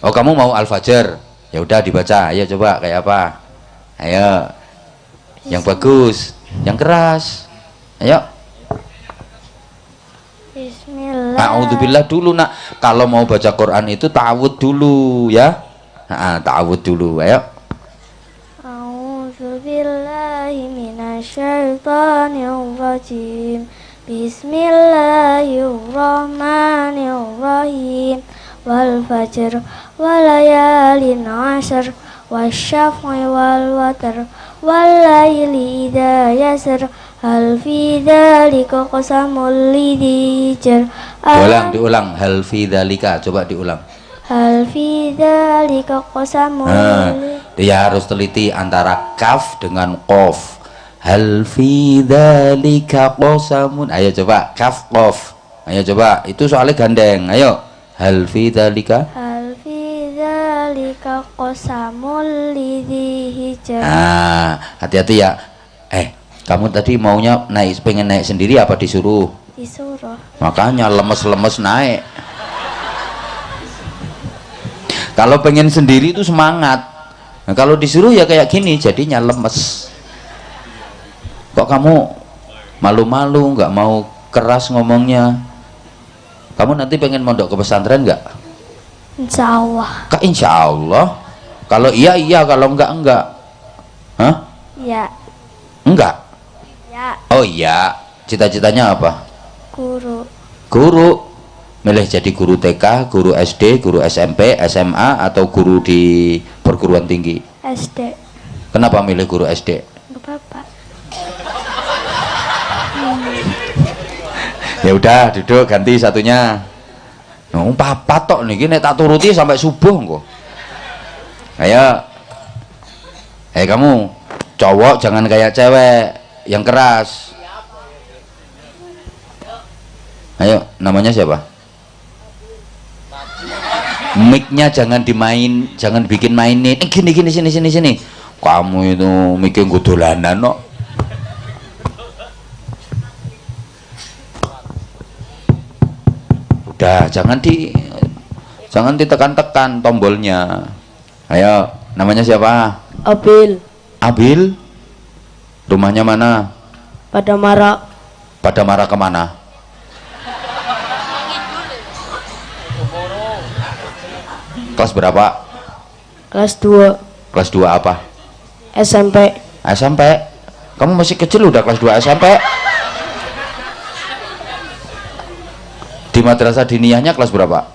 Oh, kamu mau al-fajr? Ya udah dibaca. Ayo coba kayak apa? Ayo. Yang bagus, yang keras. Ayo. Bismillah. A'udzubillah dulu, Nak. Kalau mau baca Quran itu ta'awud dulu ya. Ta'awud dulu. Ayo. A'udzubillahi minasyaitonirrajim. Bismillahirrahmanirrahim. Wal fajr walayalin ashr wasyaf'i wal watr walayli idza yasr hal fi dzalika qasamul lidzi jar. Diulang. Hal fi dzalika. Coba diulang. Hal fi dzalika qasamul. Dia harus teliti antara kaf dengan qaf. Hal fi dzalika qasamun. Ayo coba kaf qaf. Ayo coba, itu soalnya gandeng. Ayo. Hal fi dzalika. Hal fi dzalika qasamul lidzi hijr. Hati-hati ya. Kamu tadi maunya pengen naik sendiri apa disuruh? Disuruh. Makanya lemes-lemes naik. Kalau pengen sendiri itu semangat. Nah, kalau disuruh ya kayak gini, jadinya lemes. Kok kamu malu-malu, nggak mau keras ngomongnya? Kamu nanti pengen mondok ke pesantren nggak? Insya Allah. Kak, insya Allah. Kalau iya iya, kalau enggak. Hah? Ya. Enggak. Ya. Oh iya. Cita-citanya apa? Guru. Guru. Milih jadi guru TK, guru SD, guru SMP, SMA, atau guru di perguruan tinggi? SD. Kenapa milih guru SD? Gak apa-apa. Ya udah, duduk, ganti satunya. Papa tok nih, nek tak turuti sampai subuh kok. Ayo. Kamu cowok jangan kayak cewek yang keras. Ayo, namanya siapa? Mic-nya jangan jangan bikin mainin. Gini sini. Kamu itu mic-nya nggo dolanan kok. Udah, jangan ditekan-tekan tombolnya. Ayo, namanya siapa? Abil. Abil. Rumahnya mana? Pada Marak. Pada Marak kemana? Kelas berapa? Kelas 2 Kelas 2 apa? SMP. SMP. Kamu masih kecil udah kelas 2 SMP. Di madrasah diniyahnya kelas berapa?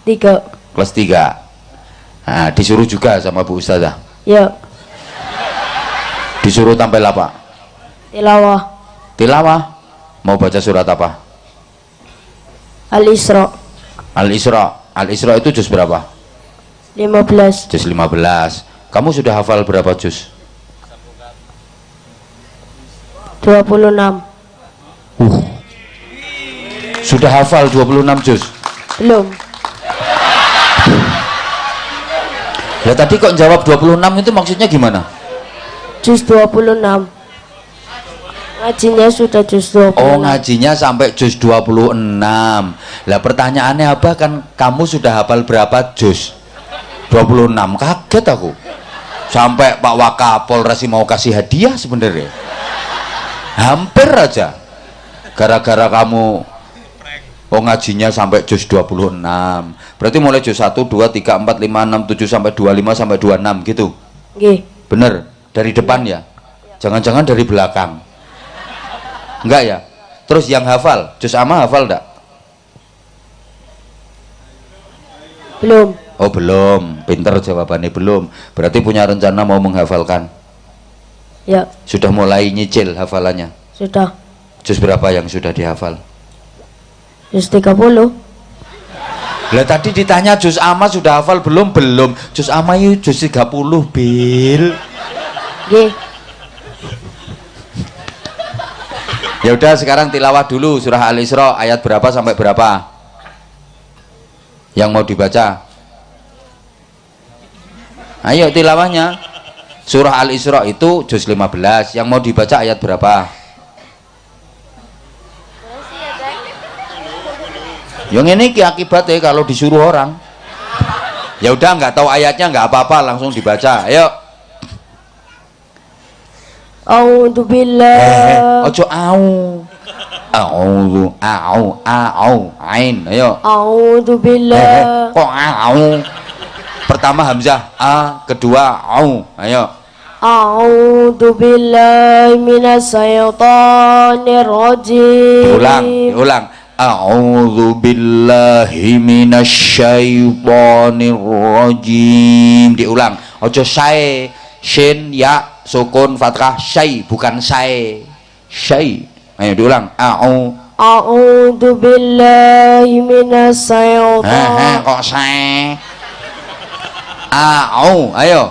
3. Kelas 3. Nah, disuruh juga sama Bu Ustazah. Ya. Disuruh tampil apa? Tilawah. Tilawah. Mau baca surat apa? Al-Isra. Al-Isra. Al-Isra itu juz berapa? 15. Juz 15. Kamu sudah hafal berapa juz? 26. Sudah hafal 26 juz? Belum. Ya tadi kok jawab 26 itu maksudnya gimana? Juz 26. Ngajinya sudah juz 26. Oh, ngajinya sampai juz 26. Lah pertanyaannya apa, kan kamu sudah hafal berapa juz? 26. Kaget aku. Sampai Pak Wakapolres mau kasih hadiah sebenarnya. Hampir aja. Gara-gara kamu ngajinya sampai juz 26. Berarti mulai juz 1 2 3 4 5 6 7 sampai 25 sampai 26 gitu. Nggih. Bener, dari depan ya. Jangan-jangan dari belakang. Enggak ya? Terus yang hafal, juz amma hafal enggak? Belum. Oh belum, pinter jawabannya belum. Berarti punya rencana mau menghafalkan? Ya. Sudah mulai nyicil hafalannya? Sudah. Juz berapa yang sudah dihafal? Juz 30. Lah tadi ditanya juz amma sudah hafal belum? Belum. Juz amma itu juz 30, Bil. Nggih. Ya udah, sekarang tilawah dulu surah Al-Isra ayat berapa sampai berapa? Yang mau dibaca? Ayo tilawahnya. Surah Al-Isra itu juz 15. Yang mau dibaca ayat berapa? Yang ini akibatnya kalau disuruh orang. Ya udah, nggak tahu ayatnya nggak apa-apa, langsung dibaca. Ayo. A'udzu billah. Ojo au. Au. Ain. Ayo. A'udzu billah. Kok au? Pertama hamzah a, kedua au. Ayo. A'udzu billahi minas syaitonir rajim. Diulang. A'udzu billahi minasyaitonir rajim. Diulang. Ojo sae. Shin ya sukun fathah, syai bukan sae. Syai. Ayo diulang. A'udzu billahi minas syaitonir. Kok sae? Ayo.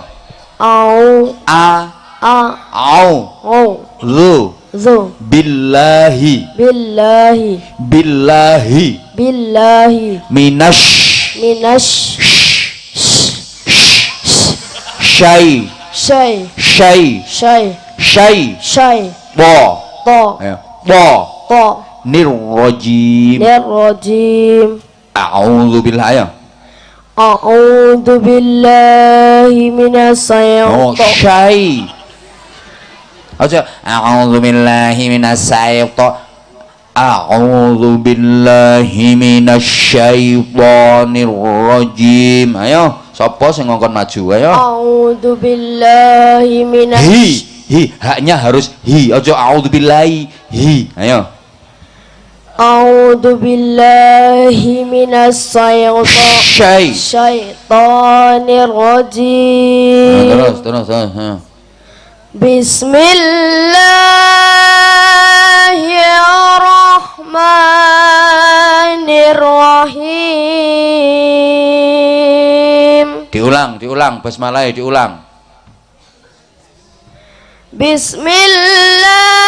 Au. Zu. Billahi minash syai bo nirrajim. A'udzu billahi. A'udzu billahi minas Oh, syaitonir syai. Aja a'udzu billahi minas syaiton. A'udzu billahi minasyaitonir rajim. Ayo, sapa sing ngongkon maju? Ayo. A'udzu billahi minas Haknya harus hi. Aja a'udzu billahi. Hi. Ayo. A'udzu billahi minas syaitonir rajim. Terus. Bismillahirrahmanirrahim. Diulang, basmalah diulang. Bismillah.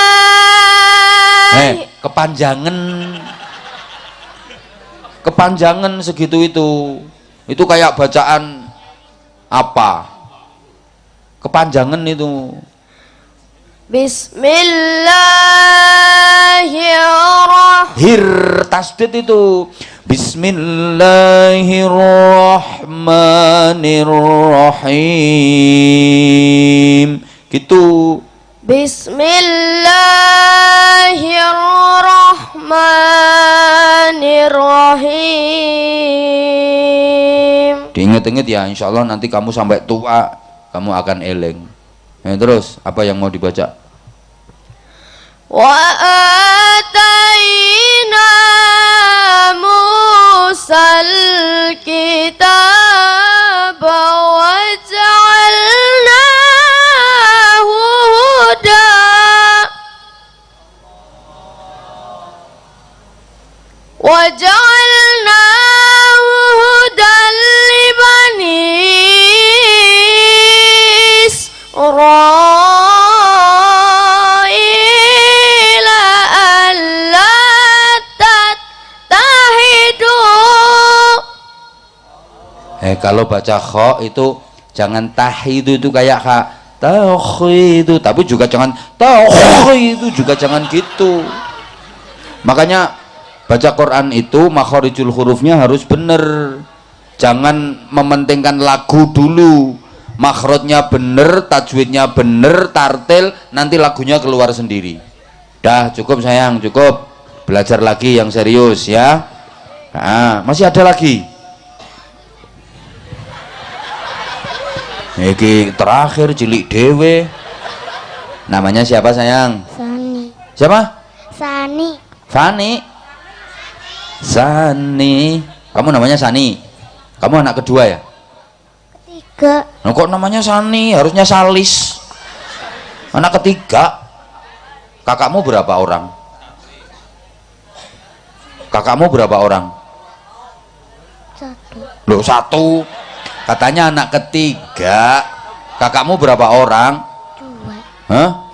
Kepanjangan segitu itu kayak bacaan apa? Kepanjangan itu. Bismillahirrahmanirrahim. Hir tasdid itu. Bismillahirrahmanirrahim. Gitu. Bismillahirrahmanirrahim. Diinget-inget ya, insya Allah nanti kamu sampai tua kamu akan eling. Terus apa yang mau dibaca? Wa ataina Musal kitab wa ja'alnahu huda wa ja'alnahu hudan li bani Israila alla tattahidu. Kalau baca kha itu jangan tahidu itu kayak kha tahidu, tapi juga jangan tahidu juga jangan gitu. Makanya baca Quran itu makharijul hurufnya harus bener, jangan mementingkan lagu dulu. Makhrajnya bener, tajwidnya bener, tartil, nanti lagunya keluar sendiri. Dah cukup sayang, cukup. Belajar lagi yang serius ya. Nah, masih ada lagi. Iki terakhir cilik dewe. Namanya siapa sayang? Sani. Siapa? Sani. Fani. Sani. Kamu namanya Sani. Kamu anak kedua ya? Tiga. Nah, kok namanya Sani? Harusnya Salis. Anak ketiga. Kakakmu berapa orang? Kakakmu berapa orang? Satu. Loh, satu. Katanya anak ketiga. Kakakmu berapa orang? Dua. Hah?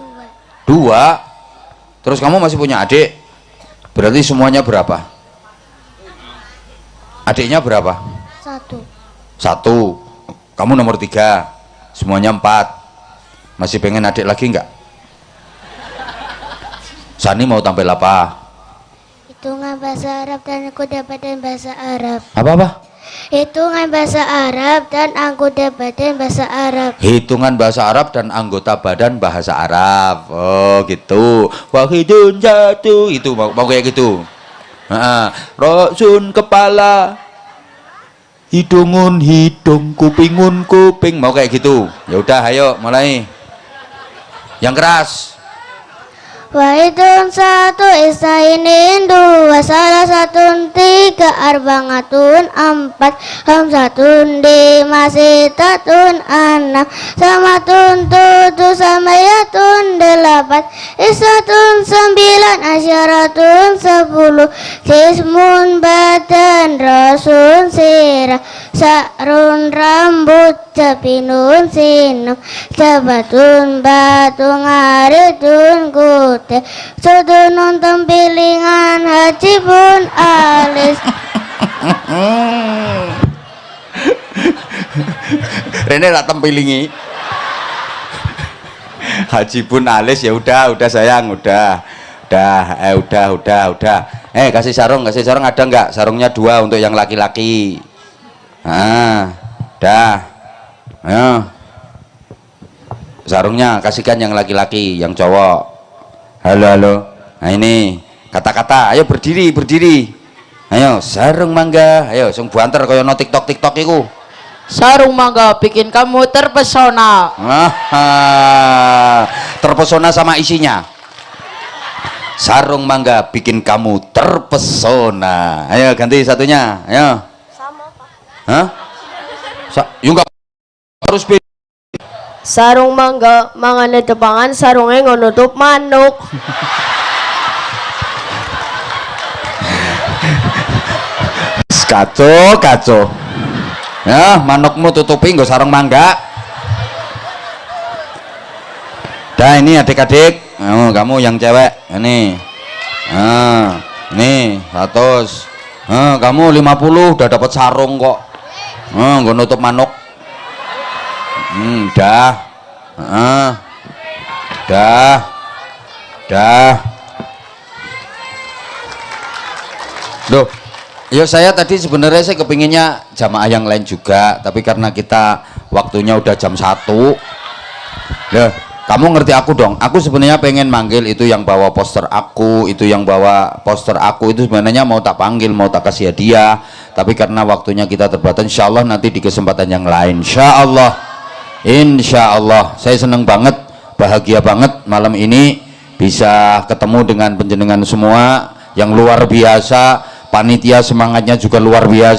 Dua. Terus kamu masih punya adik? Berarti semuanya berapa? Adiknya berapa? Satu. Satu. Kamu nomor 3. Semuanya 4. Masih pengen adik lagi enggak? Sani mau tampil apa? Hitungan bahasa Arab dan aku dapatin bahasa Arab. Apa? Hitungan bahasa Arab dan aku dapatin bahasa Arab. Hitungan bahasa Arab dan anggota badan bahasa Arab. Oh gitu. Wahidun jatuh. Itu mau kayak gitu. Rosun kepala, hidungun hidung, kupingun kuping, mau kayak gitu. Ya udah, ayo mulai. Yang keras. Wahidun satu, isainin dua, salah satu tiga, arbangatun empat, hamsatun lima, sitatun enam, samatun tujuh, samayatun 8, isatun 9, asyaratun 10, jismun badan, rasun sirah, sa'run rambut, japinun sinum, jabatun batu, ngaridun kut, sudunun tempilingan, haji pun alis. Rene tak tempilingi. Haji pun alis. Ya udah sayang, udah. Kasih sarung ada nggak? Sarungnya 2 untuk yang laki-laki. Dah. Ayo. Sarungnya kasihkan yang laki-laki, yang cowok. Halo, halo. Nah ini kata-kata, ayo berdiri, berdiri. Ayo, sarung mangga. Ayo, sing buanter kaya no TikTok iku. Sarung mangga bikin kamu terpesona. Terpesona sama isinya. Sarung mangga bikin kamu terpesona. Ayo ganti satunya. Ayo. Sama Pak. Hah? Enggak harus beda. Sarung mangga mangane tepangan sarungnya ngonutup manuk. Kacau. Ya, manukmu tutupi nggo sarung mangga. Dah ini adik-adik, kamu yang cewek, ini. Nih 100. Kamu 50 udah dapat sarung kok. Nggo nutup manuk. Dah. Loh, ya saya tadi sebenarnya saya kepinginnya jamaah yang lain juga, tapi karena kita waktunya udah jam 1. Loh, kamu ngerti aku dong. Aku sebenarnya pengen manggil itu yang bawa poster aku, itu yang bawa poster aku itu sebenarnya mau tak panggil, mau tak kasih hadiah, tapi karena waktunya kita terbatas, insya Allah nanti di kesempatan yang lain, insya Allah saya seneng banget, bahagia banget malam ini bisa ketemu dengan penjenengan semua yang luar biasa, panitia semangatnya juga luar biasa.